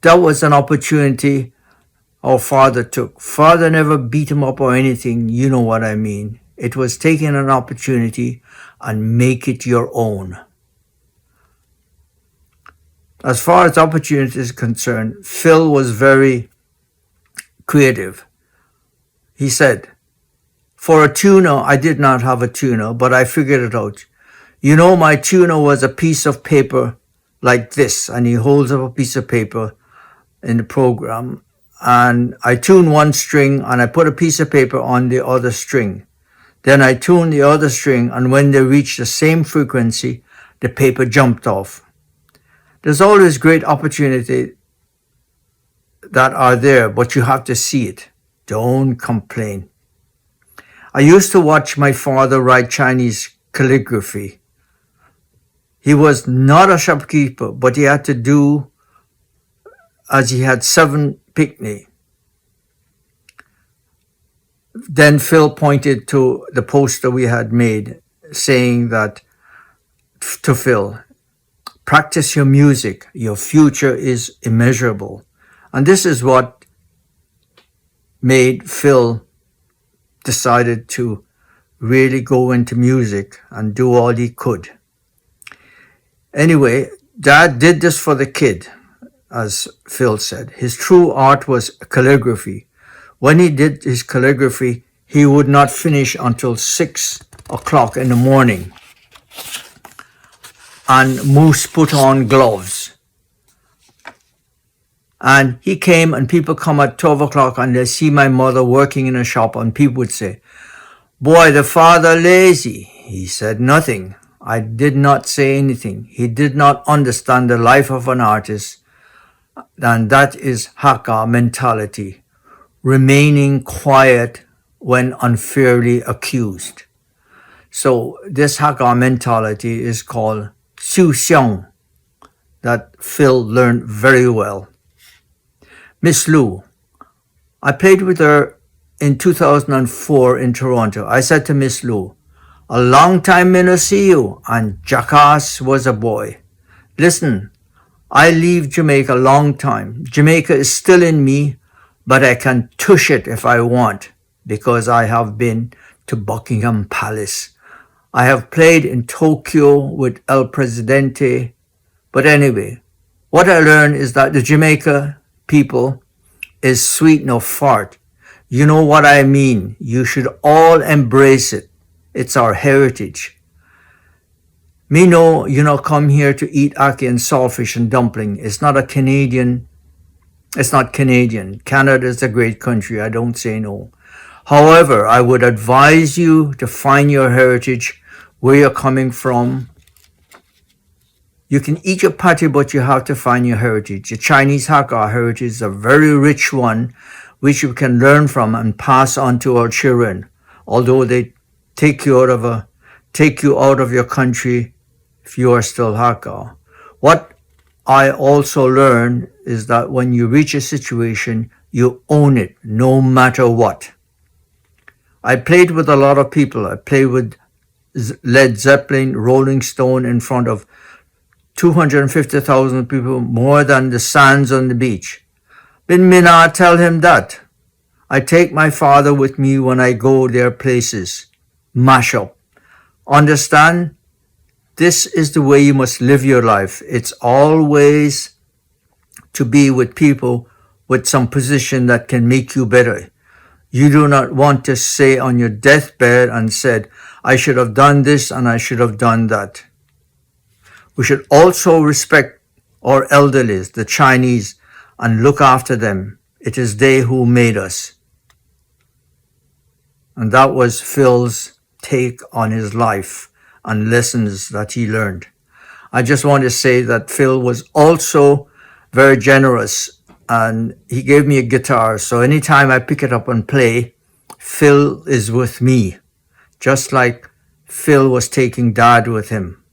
That was an opportunity our father took. Father never beat him up or anything, you know what I mean. It was taking an opportunity and make it your own. As far as opportunity is concerned, Phil was very creative. He said, "For a tuner, I did not have a tuner, but I figured it out. You know, my tuner was a piece of paper like this," and he holds up a piece of paper in the program. And I tune one string and I put a piece of paper on the other string. Then I tune the other string, and when they reached the same frequency, the paper jumped off. There's always great opportunity that are there, but you have to see it. Don't complain. I used to watch my father write Chinese calligraphy. He was not a shopkeeper, but he had to do as he had 7 picnic. Then Phil pointed to the poster we had made, saying that to Phil, "Practice your music. Your future is immeasurable." And this is what made Phil decided to really go into music and do all he could. Anyway, Dad did this for the kid, as Phil said. His true art was calligraphy. When he did his calligraphy, he would not finish until 6 o'clock in the morning. And Moose put on gloves. And he came, and people come at 12 o'clock and they see my mother working in a shop, and people would say, "Boy, the father lazy." He said nothing. I did not say anything. He did not understand the life of an artist, and that is Hakka mentality, remaining quiet when unfairly accused. So this Hakka mentality is called Xiu Xiang, that Phil learned very well. Miss Lou, I played with her in 2004 in Toronto. I said to Miss Lou, a long time me no see you, and Jackass was a boy. Listen, I leave Jamaica a long time. Jamaica is still in me, but I can tush it if I want, because I have been to Buckingham Palace. I have played in Tokyo with El Presidente. But anyway, what I learned is that the Jamaica people is sweet no fart. You know what I mean. You should all embrace it. It's our heritage. Me know you know come here to eat ackee and saltfish and dumpling. It's not Canadian. Canada is a great country. I don't say no. However, I would advise you to find your heritage, where you're coming from. You can eat your patty, but you have to find your heritage. The Chinese Hakka heritage is a very rich one, which you can learn from and pass on to our children. Although they take you out of your country if you are still Hakka. What I also learned is that when you reach a situation, you own it, no matter what. I played with a lot of people. I played with Led Zeppelin, Rolling Stone in front of 250,000 people, more than the sands on the beach. But me not tell him that. I take my father with me when I go their places. Mash up. Understand? This is the way you must live your life. It's always to be with people with some position that can make you better. You do not want to say on your deathbed and said, I should have done this and I should have done that. We should also respect our elderlies, the Chinese, and look after them. It is they who made us. And that was Phil's take on his life and lessons that he learned. I just want to say that Phil was also very generous, and he gave me a guitar. So anytime I pick it up and play, Phil is with me, just like Phil was taking Dad with him.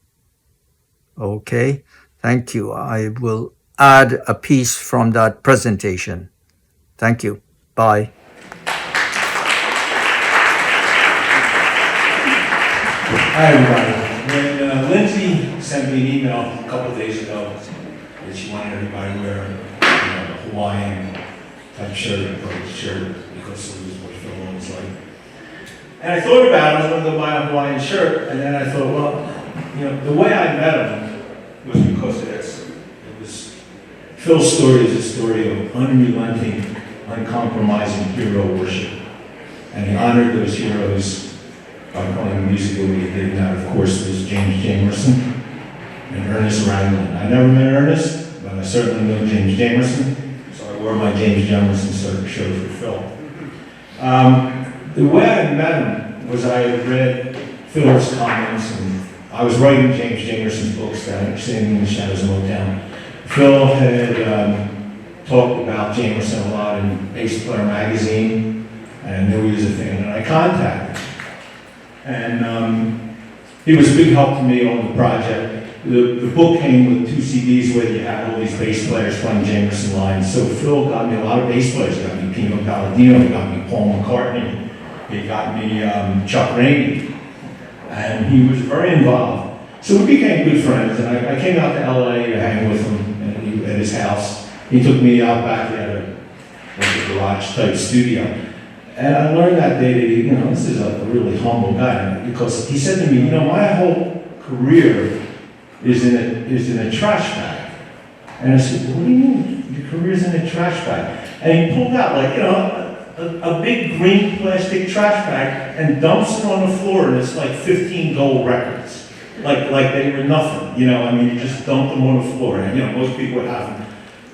Okay, thank you. I will add a piece from that presentation. Thank you. Bye. Hi, everybody. When Lindsey sent me an email a couple of days ago that she wanted everybody to wear a Hawaiian type shirt, because it was what Phil always liked. And I thought about it. I was going to go buy a Hawaiian shirt, and then I thought, well, the way I met him was because of this. It was Phil's story is a story of unrelenting, uncompromising hero worship, and he honored those heroes by playing music the way he did. Now, of course, there's James Jamerson and Ernest Ranglin. I never met Ernest, but I certainly know James Jamerson, so I wore my James Jamerson shirt for Phil. The way I met him was I had read Phil's comments, and I was writing James Jamerson's books, Standing in the Shadows of Motown. Phil had talked about Jamerson a lot in Bass Player magazine, and I knew he was a fan, and I contacted him. And he was a big help to me on the project. The book came with 2 CDs where you had all these bass players playing Jamerson lines. So Phil got me a lot of bass players. He got me Pino Palladino, he got me Paul McCartney, he got me Chuck Rainey, and he was very involved. So we became good friends, and I came out to LA to hang with him at his house. He took me out back at a garage type studio. And I learned that day that this is a really humble guy, because he said to me, my whole career is in a trash bag. And I said, what do you mean your career's in a trash bag? And he pulled out a big green plastic trash bag and dumps it on the floor, and it's like 15 gold records. Like they were nothing, you just dump them on the floor. And most people would have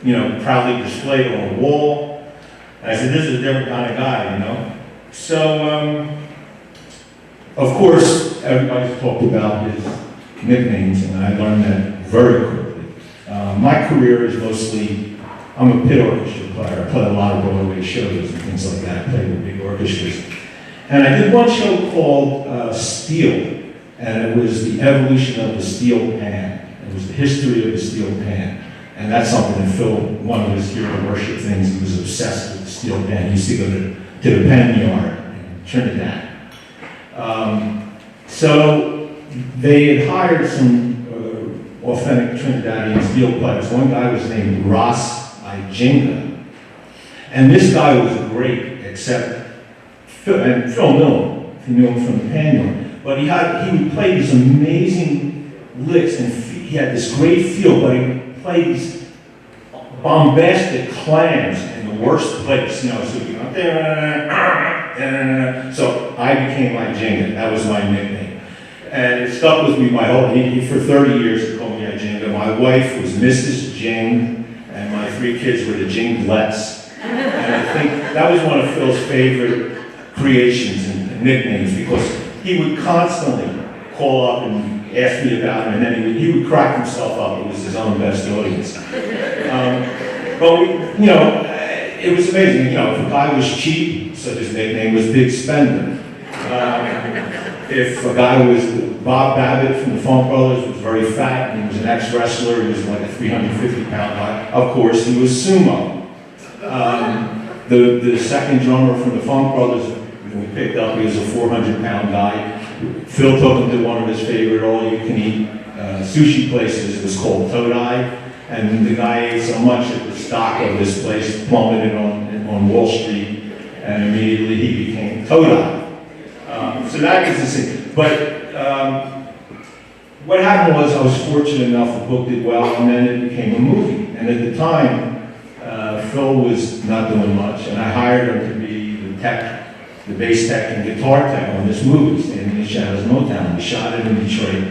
them, proudly displayed on a wall. And I said, this is a different kind of guy, So, of course, everybody's talked about his nicknames, and I learned that very quickly. My career is mostly, I'm a pit orchestra player. I play a lot of Broadway shows and things like that. I play with big orchestras. And I did one show called Steel, and it was the evolution of the steel pan. It was the history of the steel pan. And that's something that Phil, one of his hero worship things, he was obsessed with the steel pan. He used to go to the pen yard in Trinidad. So they had hired some authentic Trinidadian steel players. One guy was named Ross Ijinga. And this guy was great, except Phil knew him. He knew him from the pan yard. But he would play these amazing licks, and he had this great feel, but he played these bombastic clams in the worst place, you know, so you know, so I became Ijinga. That was my nickname. And it stuck with me my whole, for 30 years he called me Ijinga. My wife was Mrs. Jing, and my 3 kids were the Jinglets. And I think that was one of Phil's favorite creations and nicknames, because he would constantly call up and ask me about him, and then he would crack himself up. It was his own best audience. But you know, it was amazing. You know, if a guy was cheap, so his nickname was Big Spender. If a guy was Bob Babbitt from the Funk Brothers, was very fat, and he was an ex-wrestler, he was like a 350-pound guy, of course, he was sumo. The second drummer from the Funk Brothers, when we picked up, he was a 400-pound guy. Phil took him to one of his favorite all-you-can-eat sushi places. It was called Todai, and the guy ate so much that the stock of this place plummeted on Wall Street, and immediately he became Todai. So that is the thing. But what happened was I was fortunate enough, the book did well, and then it became a movie. And at the time, Phil was not doing much, and I hired him to be the bass tech and guitar tech on this movie, Standing in the Shadows of Motown. We shot it in Detroit.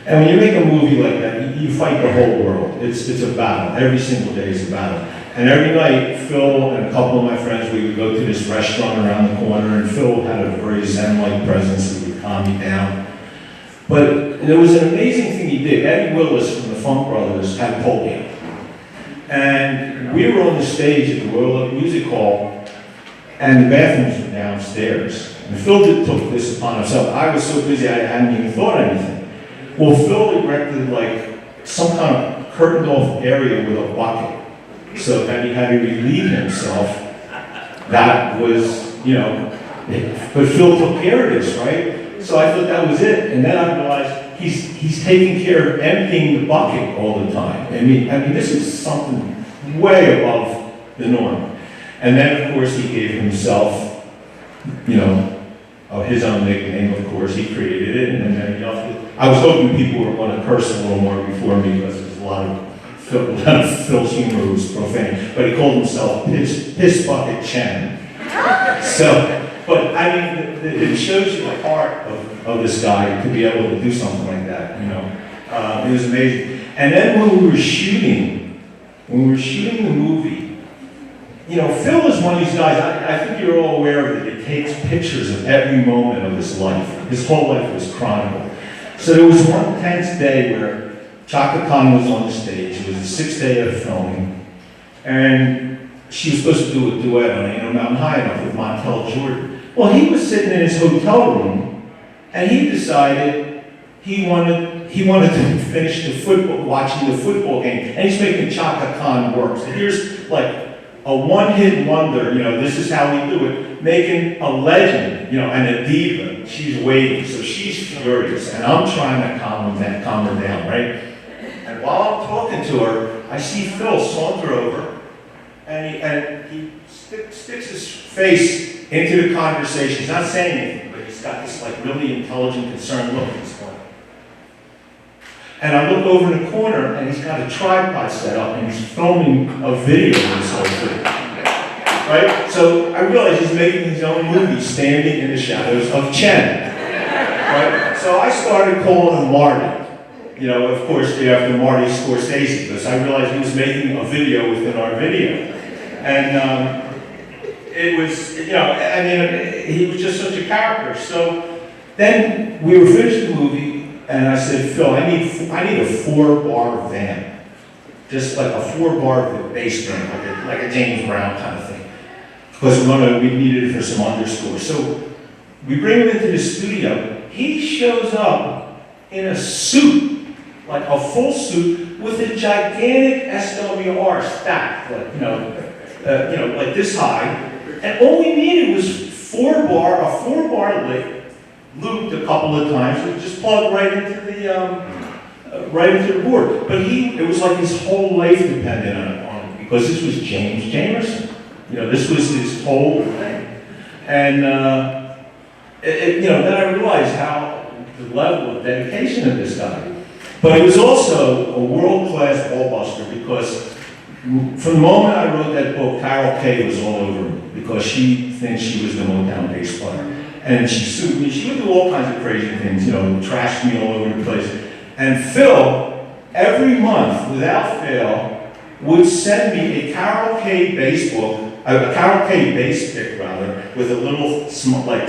And when you make a movie like that, you fight the whole world. It's a battle. Every single day is a battle. And every night, Phil and a couple of my friends, we would go to this restaurant around the corner, and Phil had a very zen-like presence that would calm me down. But there was an amazing thing he did. Eddie Willis from the Funk Brothers had polio. And we were on the stage at the Royal Oak Music Hall, and the bathrooms were downstairs. And Phil took this upon himself. I was so busy, I hadn't even thought anything. Well, Phil erected like some kind of curtained off area with a bucket, so that he had to relieve himself. That was, you know, but Phil took care of this, right? So I thought that was it. And then I realized he's taking care of emptying the bucket all the time. I mean, this is something way above the norm. And then, of course, he gave himself, you know, his own nickname, of course. He created it, and then I was hoping people were going to curse a little more before me, because there's a lot of Phil's humor was profane. But he called himself Piss Bucket Chen. So, but I mean, it shows you the heart of this guy to be able to do something like that, you know. It was amazing. And then when we were shooting the movie, you know, Phil is one of these guys, I think you're all aware of it, he takes pictures of every moment of his life. His whole life was chronicled. So there was one tense day where Chaka Khan was on the stage. It was the 6th day of filming, and she was supposed to do a duet on Ain't No Mountain High Enough with Montel Jordan. Well, he was sitting in his hotel room, and he decided he wanted to finish watching the football game, and he's making Chaka Khan work. So here's like a one-hit wonder, you know, this is how we do it, making a legend, you know, and a diva. She's waiting, so she's furious, and I'm trying to calm her down, right? And while I'm talking to her, I see Phil saunter over, and he sticks his face into the conversation. He's not saying anything, but he's got this like really intelligent, concerned look. He's going. And I look over in the corner, and he's got a tripod set up, and he's filming a video of this whole thing. Right? So I realize he's making his own movie, Standing in the Shadows of Chen. Right? So I started calling him Marley. You know, of course, after Marty Scorsese, because I realized he was making a video within our video. And it was, you know, I mean, he was just such a character. So then we were finished the movie, and I said, Phil, I need a 4-bar van. Just like a 4-bar bass drum, like a James Brown kind of thing. Because we needed it for some underscore. So We bring him into the studio. He shows up in a suit, like a full suit, with a gigantic SWR stacked, like, like this high. And all we needed was a 4-bar lick, looped a couple of times, and just plugged right into the board. But it was like his whole life depended on it, because this was James Jamerson. This was his whole thing. And, then I realized how the level of dedication of this guy. But he was also a world-class ballbuster, because from the moment I wrote that book, Carol Kay was all over me, because she thinks she was the Motown bass player. And she sued me. She would do all kinds of crazy things, trash me all over the place. And Phil, every month, without fail, would send me a Carol Kay bass book, a Carol Kay bass pick, rather, with a little smiley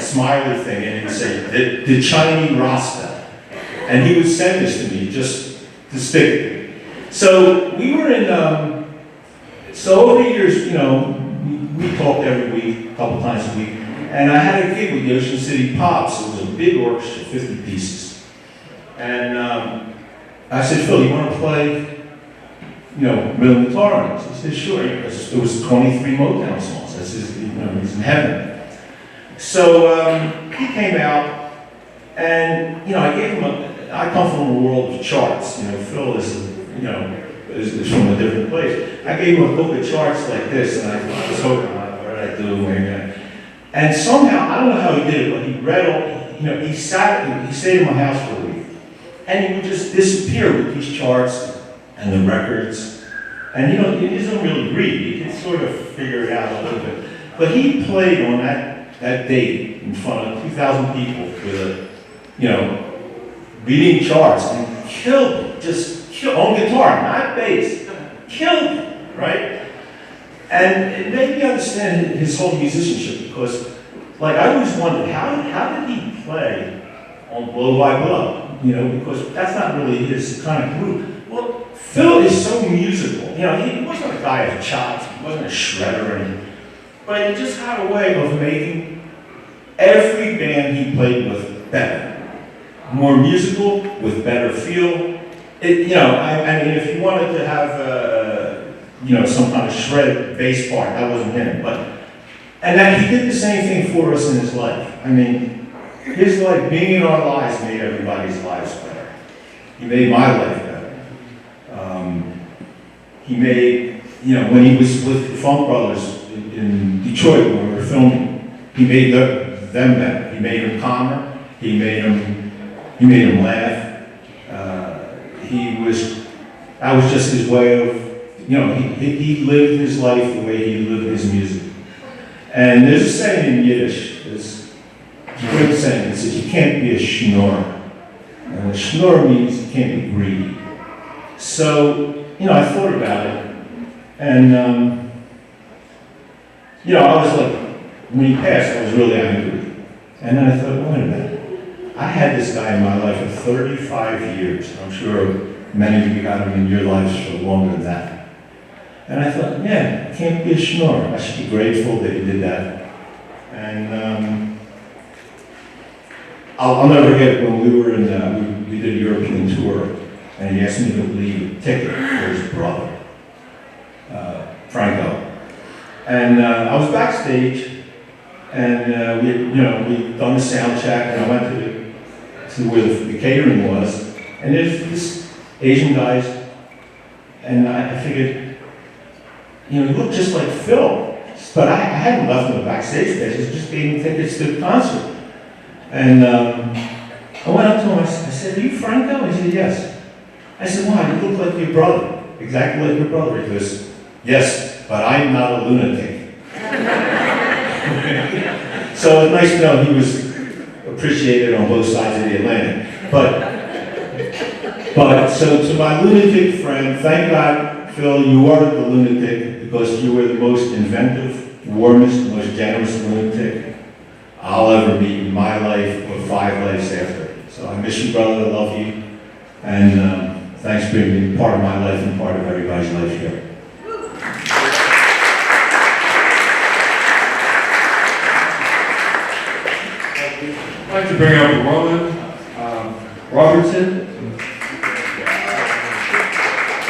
thing, and he'd say, the Chinese Rasta. And he would send this to me just to stick it. So we were in, so over the years, we talked every week, a couple times a week, and I had a gig with the Ocean City Pops. It was a big orchestra, 50 pieces. And I said, Phil, you want to play, rhythm guitar on it? He said, sure. It was 23 Motown songs. I said, he's in heaven. So he came out, and I gave him I come from a world of charts. Phil is from a different place. I gave him a book of charts like this, and I was hoping, what did I do? And somehow, I don't know how he did it, but he read all, he stayed in my house for a week, and he would just disappear with these charts and the records. And he doesn't really read. He can sort of figure it out a little bit. But he played on that date in front of 2,000 people with reading charts, and killed on guitar, not bass, killed it, right? And it made me understand his whole musicianship, because, I always wondered, how did he play on Blow by Blow? Because that's not really his kind of group. Well, Phil is so musical. He wasn't a guy of chops, he wasn't a shredder or anything, but he just had a way of making every band he played with better. More musical, with better feel. If you wanted to have, some kind of shredded bass part, that wasn't him. And then he did the same thing for us in his life. His life, being in our lives, made everybody's lives better. He made my life better. He made, when he was with the Funk Brothers in Detroit when we were filming, he made them better. He made them calmer. He made them laugh. That was just his way of, he lived his life the way he lived his music. And there's a saying in Yiddish, it's a great saying, it says, you can't be a schnorrer. And a schnorrer means you can't be greedy. So, I thought about it, and, I was like, when he passed, I was really angry. And then I thought, wait a minute. I had this guy in my life for 35 years. I'm sure many of you had him in your lives for longer than that. And I thought, yeah, I can't be a schnorrer. I should be grateful that he did that. And I'll never forget when we were in, we did a European tour, and he asked me to leave a ticket for his brother, Franco. And I was backstage, and we'd done the sound check, and I went to where the catering was, and there's this Asian guys, and I figured, he looked just like Phil, but I hadn't left him a backstage space, I was just getting tickets to the concert. And I went up to him, I said, are you Franco? He said, yes. I said, why, you look like your brother, exactly like your brother. He goes, yes, but I'm not a lunatic. So it's nice to know he was appreciated on both sides of the Atlantic. But so to my lunatic friend, thank God, Phil, you are the lunatic, because you were the most inventive, warmest, most generous lunatic I'll ever meet in my life or 5 lives after. So I miss you, brother, I love you, and thanks for being part of my life and part of everybody's life here. I'd like to bring up Roland Robertson.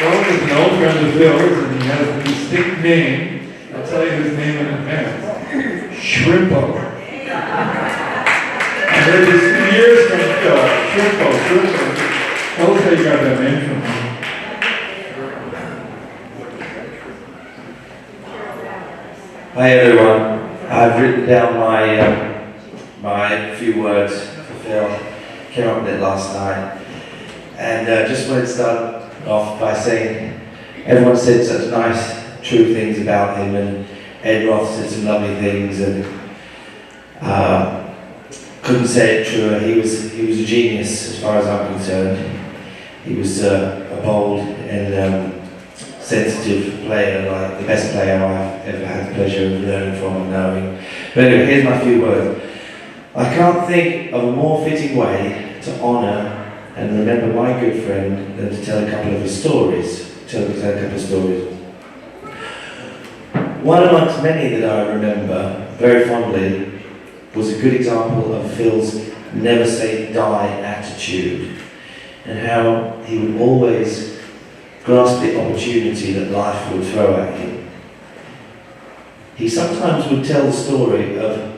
Roland is an old friend of Phil's, and he has a distinct name. I'll tell you his name in advance. Shrimpo. I heard this years from Phil. Shrimpo. Tell us how you got that name from him. Hi everyone. I've written down my few words for Phil. Came up with it last night, and just wanted to start off by saying everyone said such nice, true things about him, and Ed Roth said some lovely things, and couldn't say it truer. He was a genius as far as I'm concerned. He was a bold and sensitive player, like the best player I've ever had the pleasure of learning from and knowing. But anyway, here's my few words. I can't think of a more fitting way to honour and remember my good friend than to tell a couple of his stories. One amongst many that I remember very fondly was a good example of Phil's never say die attitude, and how he would always grasp the opportunity that life would throw at him. He sometimes would tell the story of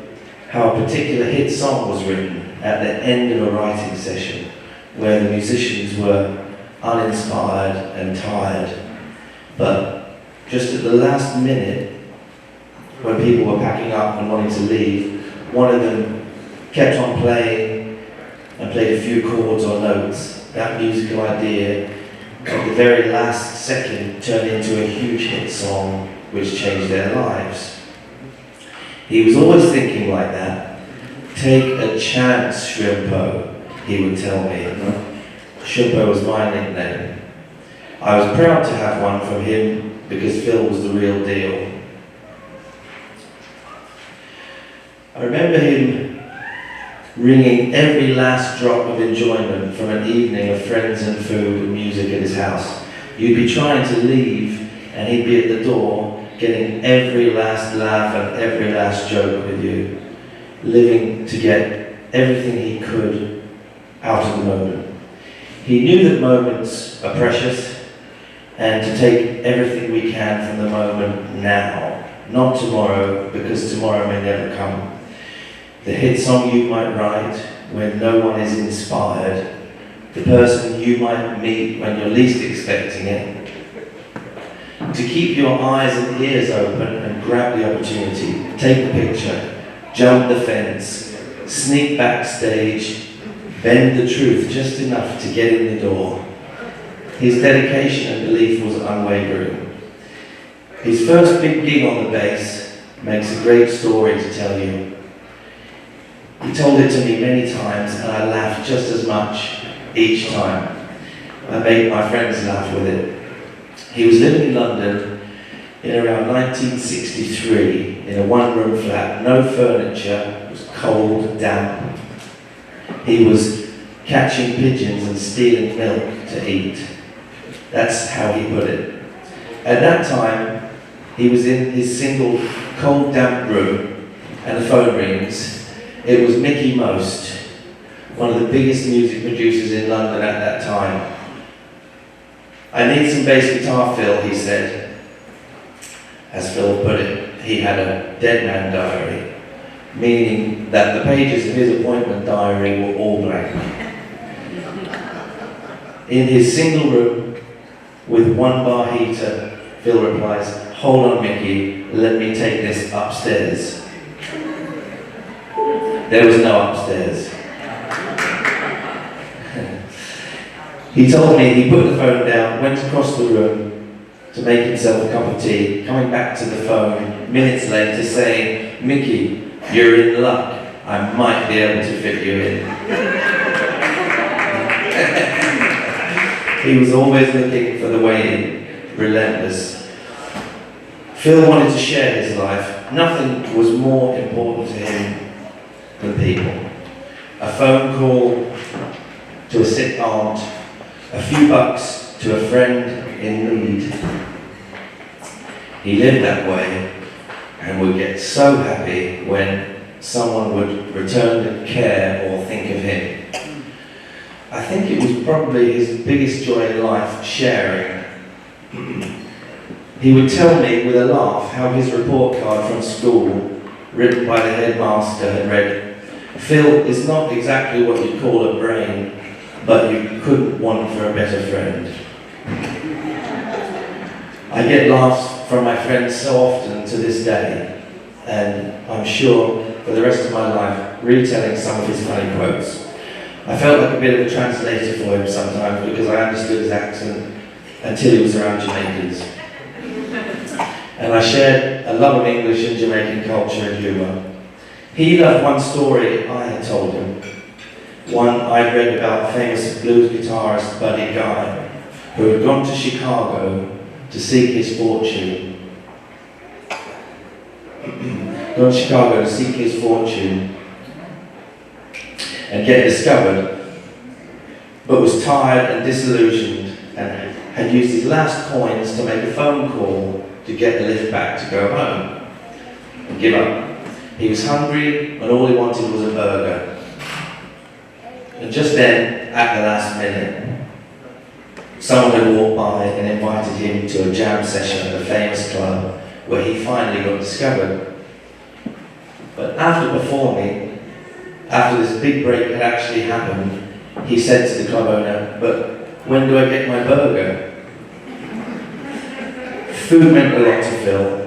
how a particular hit song was written at the end of a writing session where the musicians were uninspired and tired, but just at the last minute, when people were packing up and wanting to leave, one of them kept on playing and played a few chords or notes. That musical idea at the very last second turned into a huge hit song which changed their lives. He was always thinking like that. Take a chance, Shrimpo, he would tell me. Shrimpo was my nickname. I was proud to have one from him because Phil was the real deal. I remember him wringing every last drop of enjoyment from an evening of friends and food and music at his house. You'd be trying to leave and he'd be at the door getting every last laugh and every last joke with you, living to get everything he could out of the moment. He knew that moments are precious and to take everything we can from the moment now, not tomorrow, because tomorrow may never come. The hit song you might write when no one is inspired, the person you might meet when you're least expecting it. To keep your eyes and ears open and grab the opportunity, take the picture, jump the fence, sneak backstage, bend the truth just enough to get in the door. His dedication and belief was unwavering. His first big gig on the bass makes a great story to tell you. He told it to me many times and I laughed just as much each time. I made my friends laugh with it. He was living in London in around 1963 in a one-room flat, no furniture, it was cold, damp. He was catching pigeons and stealing milk to eat. That's how he put it. At that time, he was in his single cold, damp room and the phone rings. It was Mickey Most, one of the biggest music producers in London at that time. I need some bass guitar, Phil, he said. As Phil put it, he had a dead man diary, meaning that the pages of his appointment diary were all blank. In his single room, with one bar heater, Phil replies, "Hold on, Mickey, let me take this upstairs." There was no upstairs. He told me he put the phone down, went across the room to make himself a cup of tea, coming back to the phone minutes later saying, "Mickey, you're in luck. I might be able to fit you in." He was always looking for the way in, relentless. Phil wanted to share his life. Nothing was more important to him than people. A phone call to a sick aunt, a few bucks to a friend in need. He lived that way and would get so happy when someone would return the care or think of him. I think it was probably his biggest joy in life, sharing. He would tell me with a laugh how his report card from school, written by the headmaster, had read, "Phil is not exactly what you'd call a brain, but you couldn't want for a better friend." I get laughs from my friends so often to this day, and I'm sure for the rest of my life retelling some of his funny quotes. I felt like a bit of a translator for him sometimes because I understood his accent until he was around Jamaicans. And I shared a love of English and Jamaican culture and humour. He loved one story I had told him. One I'd read about famous blues guitarist Buddy Guy, who had gone to Chicago to seek his fortune. Gone to Chicago to seek his fortune and get discovered, but was tired and disillusioned and had used his last coins to make a phone call to get the lift back to go home and give up. He was hungry and all he wanted was a burger. And just then, at the last minute, someone had walked by and invited him to a jam session at a famous club where he finally got discovered. But after performing, after this big break had actually happened, he said to the club owner, "But when do I get my burger?" Food meant a lot to Phil.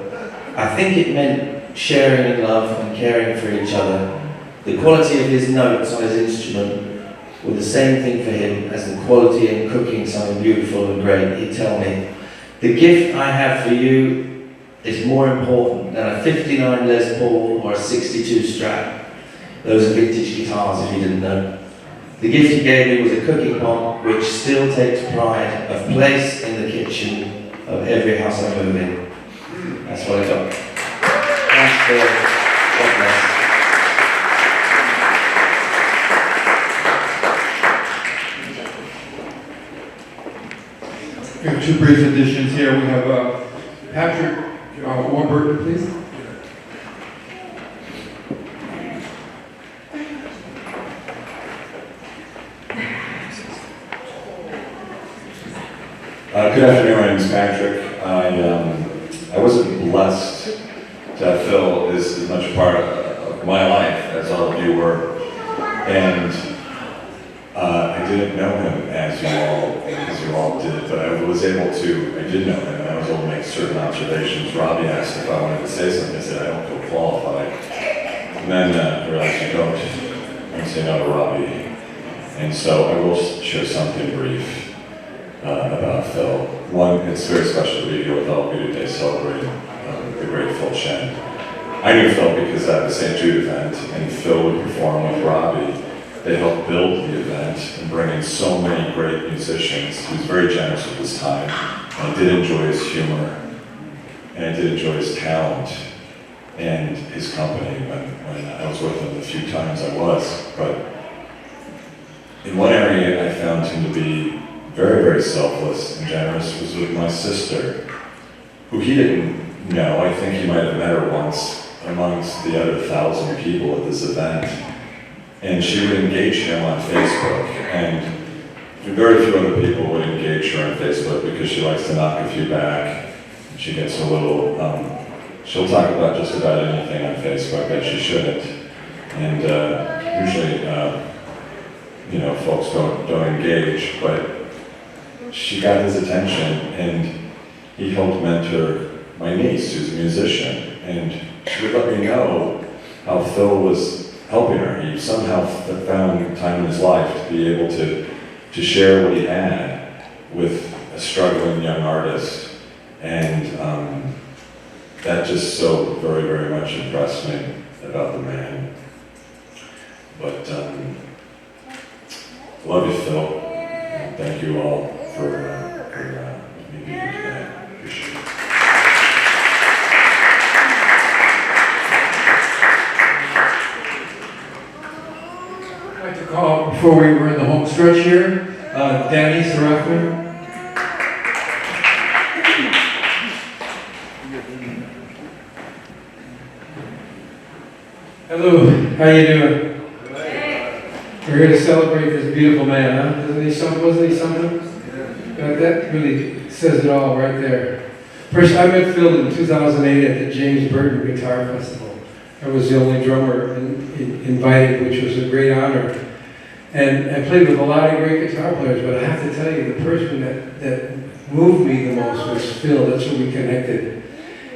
I think it meant sharing in love and caring for each other. The quality of his notes on his instrument were the same thing for him as the quality in cooking something beautiful and great. He'd tell me, "The gift I have for you is more important than a 59 Les Paul or a 62 Strat. Those are vintage guitars, if you didn't know. The gift he gave me was a cooking pot which still takes pride of place in the kitchen of every house I move in." That's what I got. Thanks for God bless. We have two brief additions here. We have Patrick Warburton, please. Good afternoon, my name is Patrick. I wasn't blessed to have Phil as much a part of my life as all of you were. And I didn't know him as you all did, but I did know him, and I was able to make certain observations. Robby asked if I wanted to say something. I said, "I don't feel qualified." And then I realized you don't say no to Robby. And so I will share something brief about Phil. One, it's very special to be here with all of you today celebrating the great Phil Chen. I knew Phil because at the St. Jude event, and Phil would perform with Robby. They helped build the event and bring in so many great musicians. He was very generous with his time. And I did enjoy his humor, and I did enjoy his talent and his company when I was with him the few times I was. But in one area I found him to be very, very selfless and generous was with my sister, who he didn't know. I think he might have met her once amongst the other 1,000 people at this event. And she would engage him on Facebook, and very few other people would engage her on Facebook because she likes to knock a few back. She gets a little, she'll talk about just about anything on Facebook that she shouldn't. And usually, folks don't engage, but she got his attention, and he helped mentor my niece, who's a musician, and she would let me know how Phil was helping her. He somehow found time in his life to be able to share what he had with a struggling young artist, and that just so very, very much impressed me about the man. But love you, Phil, and thank you all for me being here today. Appreciate it. I'd like to call, before we were in the home stretch here, Danny Serafin. Hello, how you doing? We're here to celebrate this beautiful man, huh? Wasn't he something? That really says it all right there. First, I met Phil in 2008 at the James Burton Guitar Festival. I was the only drummer invited, which was a great honor. And I played with a lot of great guitar players, but I have to tell you, the person that moved me the most was Phil. That's where we connected.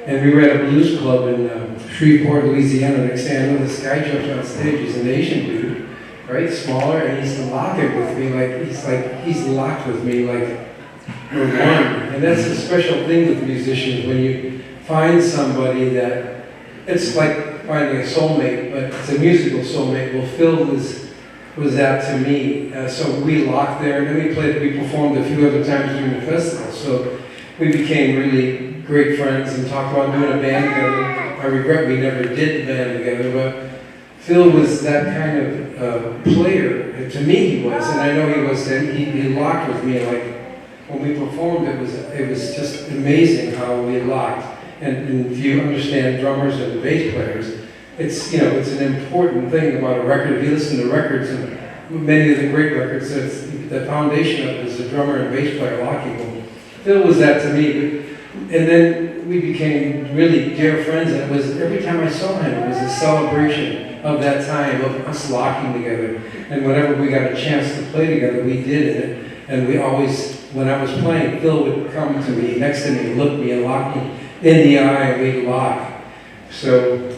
And we were at a blues club in Shreveport, Louisiana. Next thing I know, this guy jumps on stage. He's an Asian dude, right? Smaller, and he's locking with me he's locked with me like we're one. And that's a special thing with musicians, when you find somebody that, it's like finding a soulmate, but it's a musical soulmate. Well, Phil was that to me. So we locked there, and then we performed a few other times during the festival. So we became really great friends and talked about doing a band together. I regret we never did the band together, but Phil was that kind of player. To me he was, and I know he was, he locked with me. Like when we performed, it was just amazing how we locked. And if you understand drummers and bass players, it's an important thing about a record. If you listen to records, and many of the great records, the foundation of it is the drummer and bass player locking. Well, Phil was that to me. And then we became really dear friends, and it was, every time I saw him, it was a celebration of that time, of us locking together. And whenever we got a chance to play together, we did it. And we always, when I was playing, Phil would come to me, next to me, look me, and lock me in the eye, and we'd lock. So,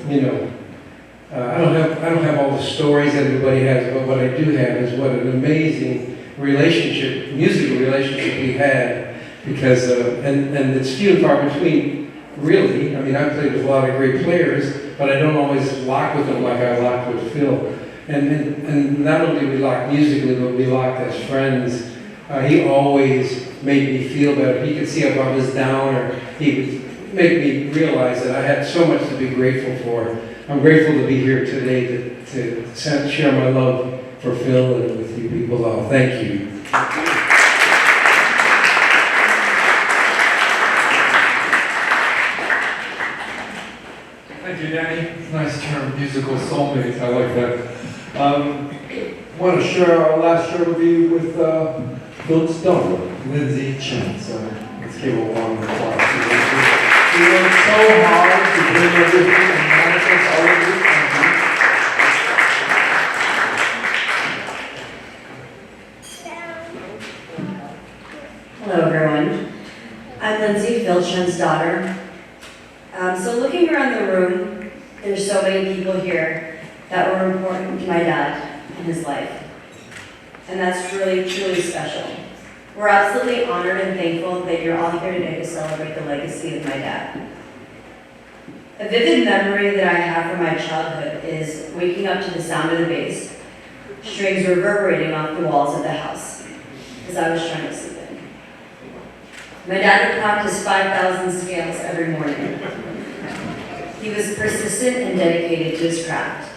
I don't have all the stories that everybody has, but what I do have is what an amazing relationship, musical relationship we had. Because, and it's few and far between, really. I mean, I played with a lot of great players, but I don't always lock with them like I locked with Phil. And not only did we lock musically, but we locked as friends. He always made me feel better. He could see if I was down, or he would make me realize that I had so much to be grateful for. I'm grateful to be here today to share my love for Phil and with you people all. Thank you. Thank you, Danny. It's a nice term, musical soulmates. I like that. Want to share our last show with you with Phil's daughter, Lindsey Chen. So let's give a warm applause. We worked so hard to bring everything and manifest all of this. Hello, everyone. I'm Lindsey, Phil Chen's daughter. So looking around the room, there's so many people here that were important to my dad in his life. And that's really, truly special. We're absolutely honored and thankful that you're all here today to celebrate the legacy of my dad. A vivid memory that I have from my childhood is waking up to the sound of the bass, strings reverberating off the walls of the house as I was trying to sleep in. My dad would practice 5,000 scales every morning. He was persistent and dedicated to his craft.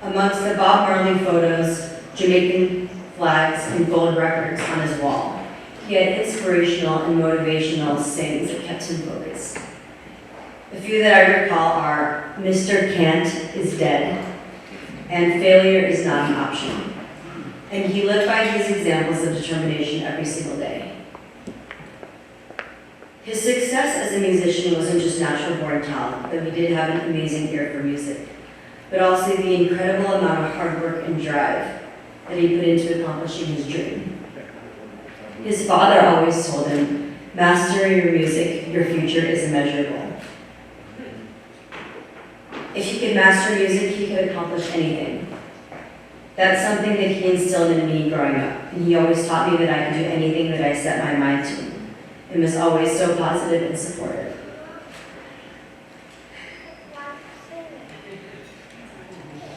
Amongst the Bob Marley photos, Jamaican flags, and gold records on his wall, he had inspirational and motivational sayings that kept him focused. A few that I recall are, "Mr. Can't is dead," and "Failure is not an option." And he lived by his examples of determination every single day. His success as a musician wasn't just natural-born talent, though he did have an amazing ear for music, but also the incredible amount of hard work and drive that he put into accomplishing his dream. His father always told him, "Master your music, your future is immeasurable." If he could master music, he could accomplish anything. That's something that he instilled in me growing up, and he always taught me that I could do anything that I set my mind to, and was always so positive and supportive.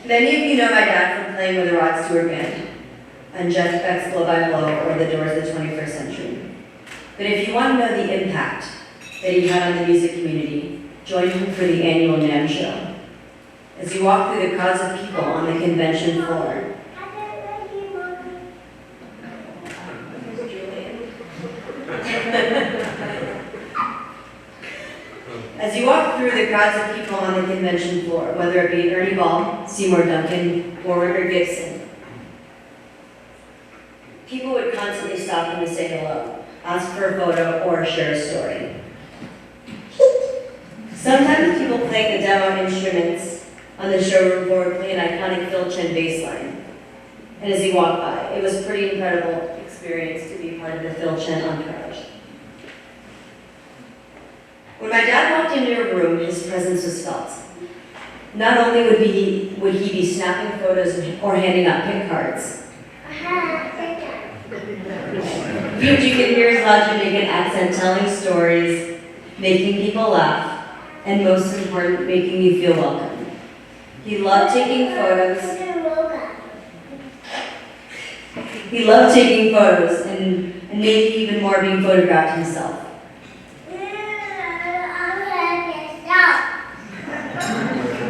Many of you know my dad from playing with the Rod Stewart Band, and Jeff Beck's Blow by Blow, or The Doors of the 21st Century. But if you want to know the impact that he had on the music community, join him for the annual NAMM show. As you walk through the crowds of people on the convention floor, as you walk through the crowds of people on the convention floor, whether it be Ernie Ball, Seymour Duncan, or Ritter Gibson. People would constantly stop him to say hello, ask for a photo, or share a story. Sometimes people playing the demo instruments on the showroom floor play an iconic Phil Chen bass line. And as he walked by, it was a pretty incredible experience to be part of the Phil Chen entourage. When my dad walked into a room, his presence was felt. Not only would he be snapping photos or handing out pick cards, you could hear his loud Jamaican accent telling stories, making people laugh, and most important, making you feel welcome. He loved taking photos. He loved taking photos and maybe even more being photographed himself.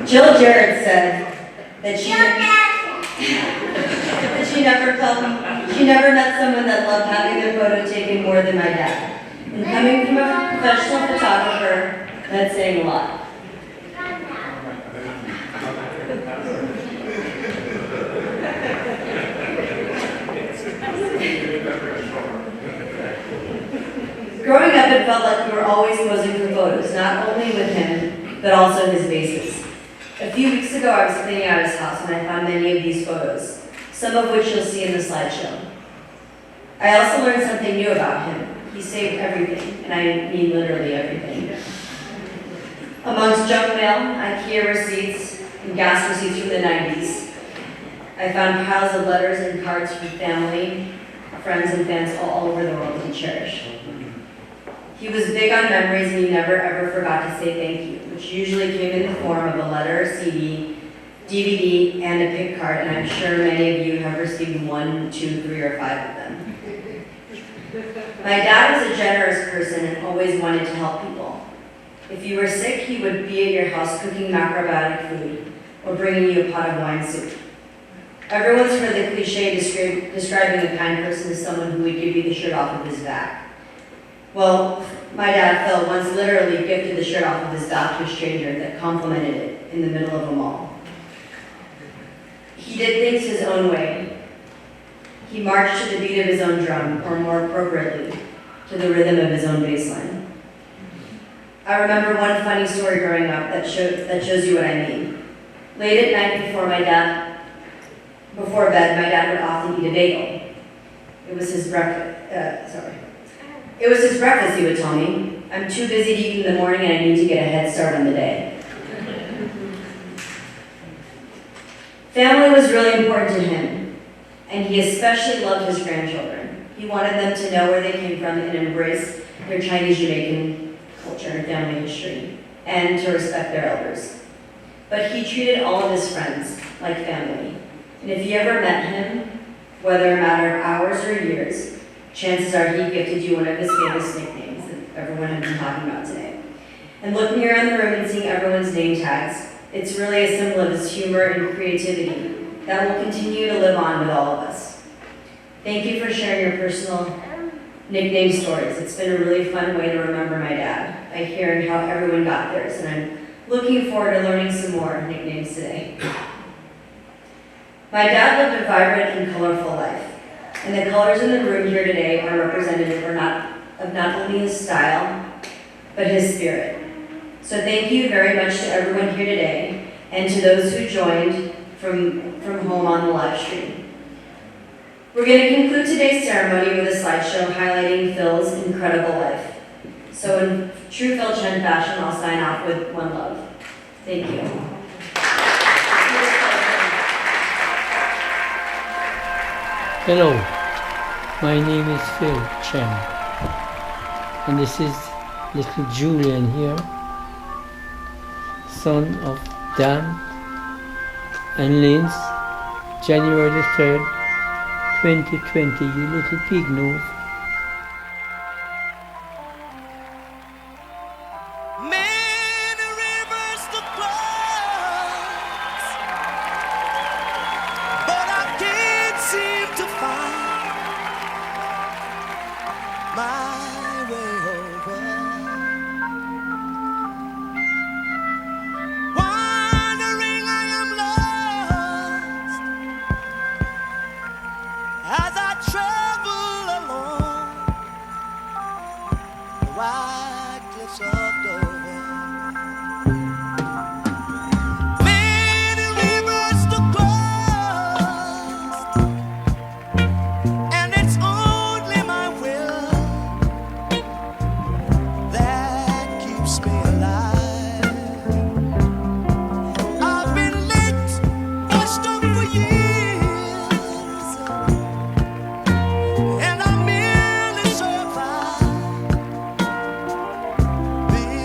Jill Jarrett said that she never met someone that loved having their photo taken more than my dad. And coming from a professional photographer, that's saying a lot. Growing up, it felt like we were always posing for photos, not only with him, but also his vases. A few weeks ago, I was cleaning out his house and I found many of these photos, some of which you'll see in the slideshow. I also learned something new about him. He saved everything, and I mean literally everything. Amongst junk mail, IKEA receipts, and gas receipts from the 90s, I found piles of letters and cards from family, friends, and fans all over the world that he cherished. He was big on memories, and he never ever forgot to say thank you, which usually came in the form of a letter, CD, DVD, and a pick card, and I'm sure many of you have received 1, 2, 3, or 5 of them. My dad was a generous person and always wanted to help people. If you were sick, he would be at your house cooking macrobiotic food or bringing you a pot of wine soup. Everyone's heard the cliche describing a kind person as someone who would give you the shirt off of his back. Well, my dad, Phil, once literally gifted the shirt off of his back to a stranger that complimented it in the middle of a mall. He did things his own way. He marched to the beat of his own drum, or more appropriately, to the rhythm of his own bass line. I remember one funny story growing up that shows you what I mean. Late at night before bed, my dad would often eat a bagel. It was his breakfast, It was his breakfast, he would tell me. I'm too busy to eat in the morning and I need to get a head start on the day. Family was really important to him, and he especially loved his grandchildren. He wanted them to know where they came from and embrace their Chinese-Jamaican culture and family history, and to respect their elders. But he treated all of his friends like family. And if you ever met him, whether a matter of hours or years, chances are he gifted you one of his famous nicknames that everyone has been talking about today. And looking around the room and seeing everyone's name tags, it's really a symbol of his humor and creativity that will continue to live on with all of us. Thank you for sharing your personal nickname stories. It's been a really fun way to remember my dad by hearing how everyone got theirs, and I'm looking forward to learning some more nicknames today. My dad lived a vibrant and colorful life, and the colors in the room here today are representative of not only his style, but his spirit. So thank you very much to everyone here today, and to those who joined from home on the live stream. We're going to conclude today's ceremony with a slideshow highlighting Phil's incredible life. So in true Phil Chen fashion, I'll sign off with one love. Thank you. Hello, my name is Phil Chen, and this is little Julian here, son of Dan and Lindsey, January the 3rd, 2020, you little pig nose. white cliffs of Dover. Many rivers to cross, and it's only my will that keeps me alive. I've been licked, washed up for years, and I merely survive. Being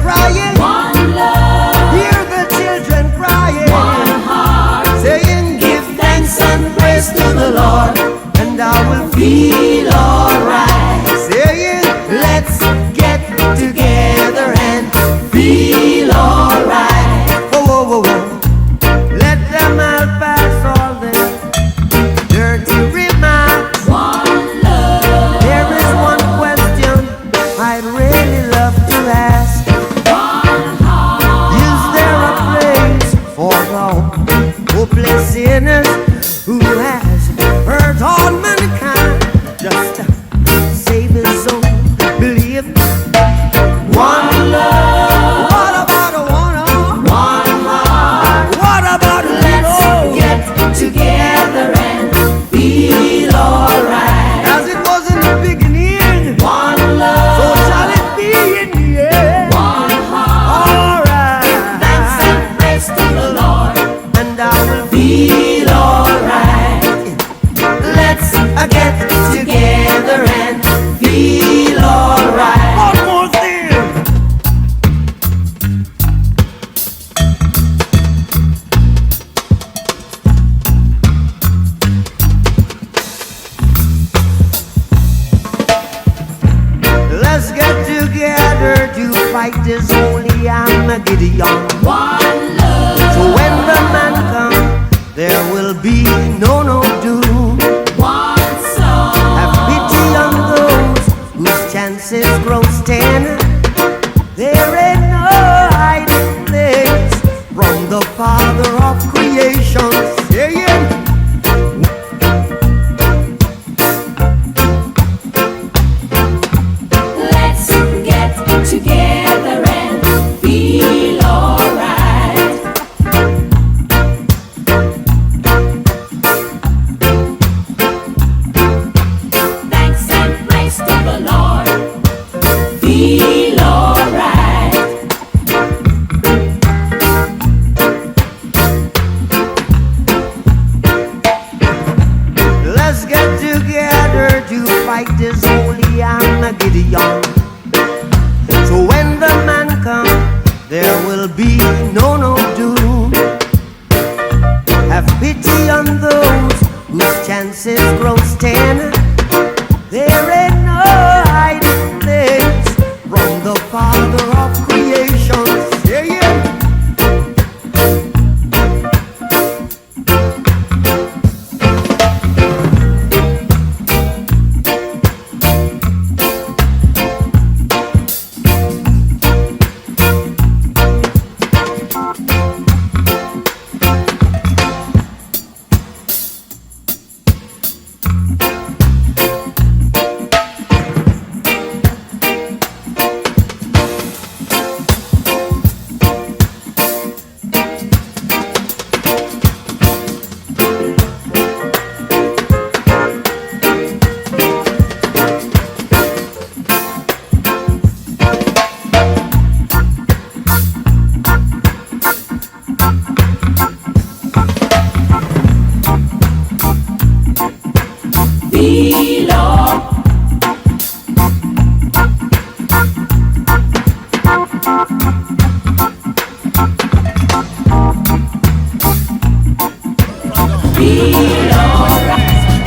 crying. One love. Hear the children crying. One heart. Saying, give thanks and praise to the Lord, and I will feel alright. Saying, let's get together and feel alright. Whoa, whoa, whoa, whoa. Let them all pass all their dirty remarks. One love. There is one question I'd really love to ask. One heart. Is there a place for all hopeless sinners who has hurt all mankind? Just save his soul, believe. One love. What about a one heart? What about a Let's get together and feel alright. as it was in the beginning? One love. So shall it be in the end. One heart. Alright. Thanks and praise to the Lord. And I will Feel alright. let's get Together and feel alright. one more thing. Let's get together to fight this holy Armageddon. One love. So when the man comes, there will be no doom. One soul. Have pity on those whose chances grow thin. There ain't no hiding place from the Father of creation. Saying, Let's get together and feel alright. Thanks and praise to the Lord. Feel alright. let's get together to fight this holy Armageddon. So when the man comes, there will be no doom. Have pity on those whose chances grow thin. There ain't no hiding place from the Father of creation. Saying, Feel alright. Feel alright.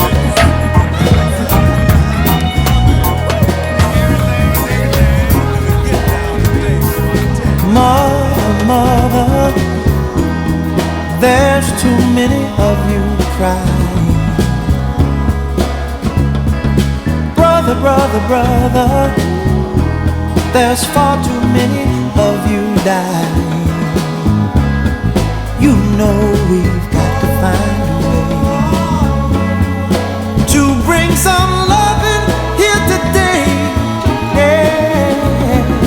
Mother, mother, there's too many of you crying. Brother, brother, brother, there's far too many of you dying. You know we've got to find a way to bring some loving here today. Yeah.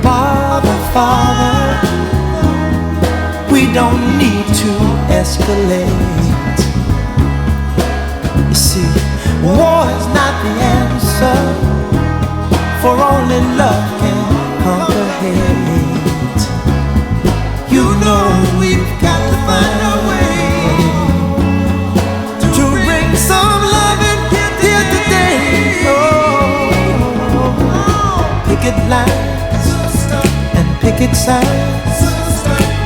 Father, Father, we don't need to escalate. You see, war is not the answer, for only love can conquer hate. You know we've got to find a way to bring some loving here today. Oh, picket lines and picket picket signs.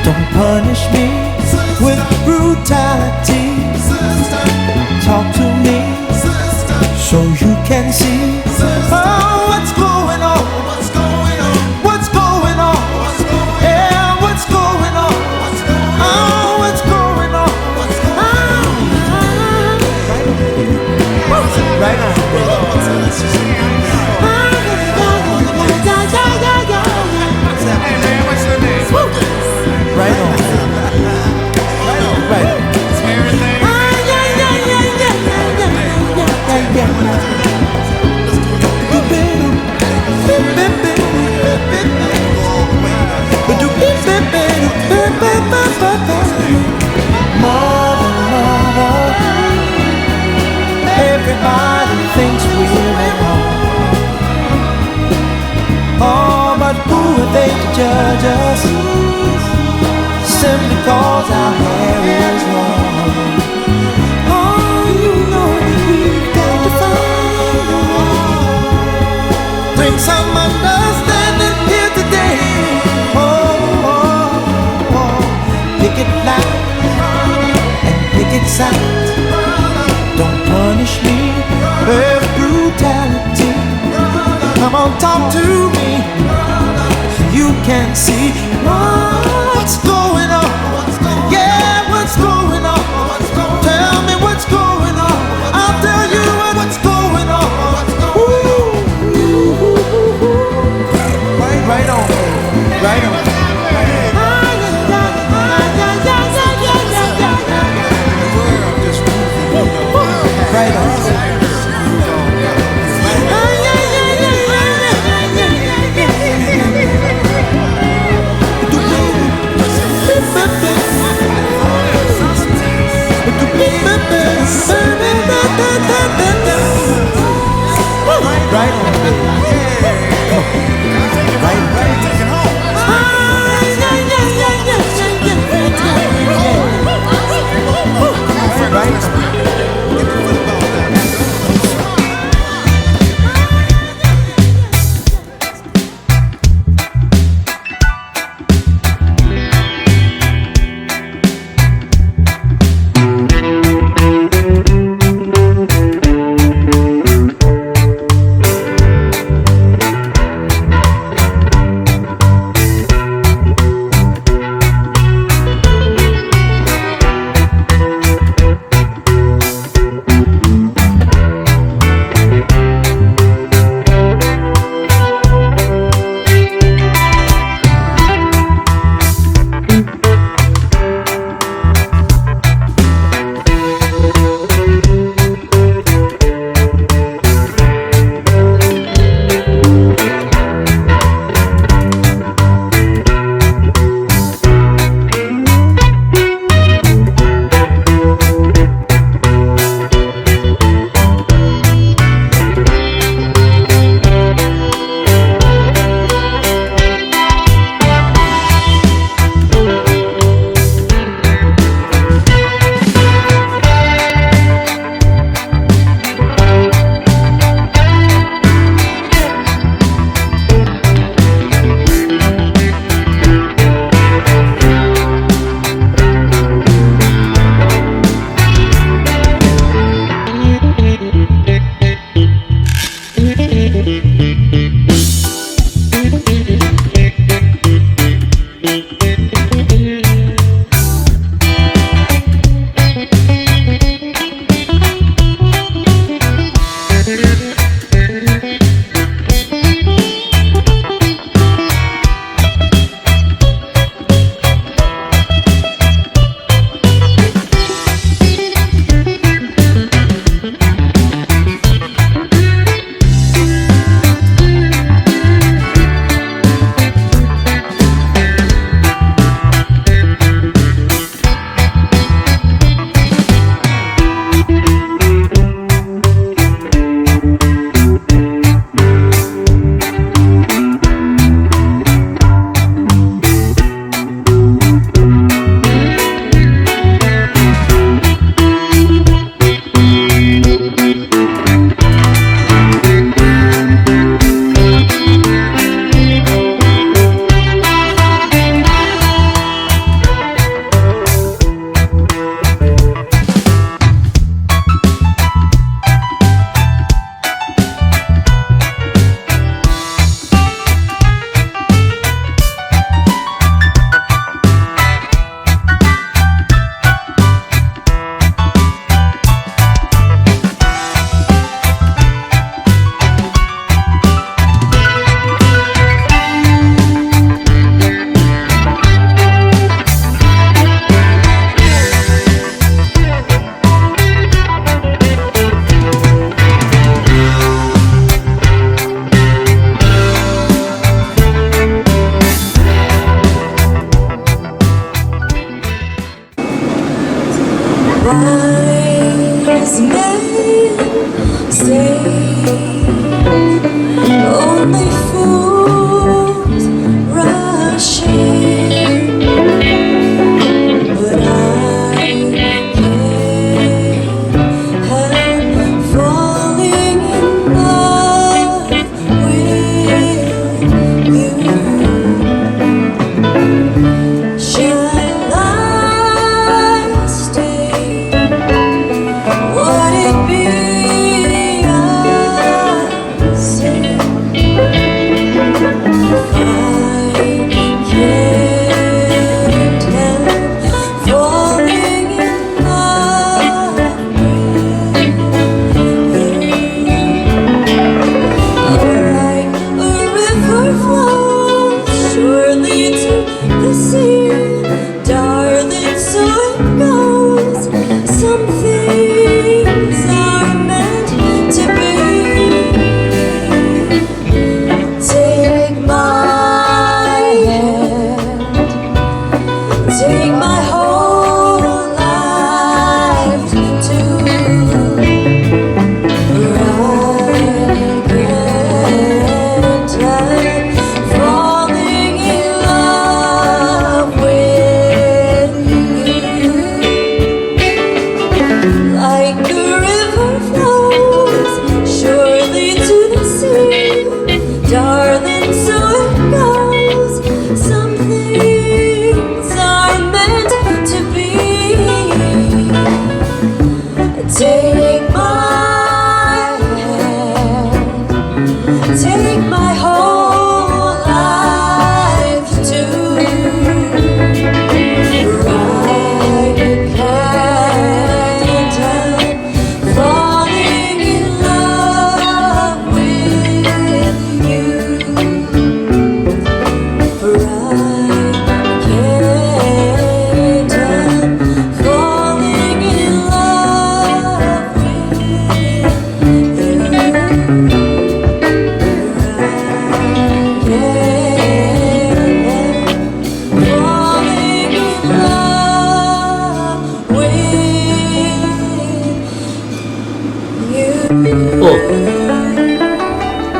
Don't punish me with brutality. Talk to me so you can see what's going on. What's going on? Yeah, what's going on? Oh, what's going on? Right on. Hey man, what's your name? Right on. Right on. Everything. Everybody thinks we're wrong. Oh, but who are they to judge us? Simply cause our hair is long. Oh, you know we've got to find a way. Bring some understanding here today. Pick it loud and pick it sound. Don't punish me with brutality. Come on, talk to me. You can see what's going on. Yeah, what's going on? Tell me what's going on. I'll tell you what's going on. Right on, right on. Right on. Do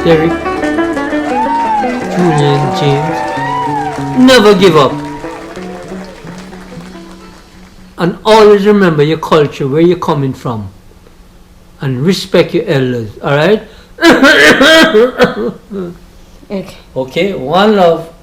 Derrick, Julian, James. Never give up. And always remember your culture, where you're coming from. And respect your elders, alright? Okay. Okay, one love.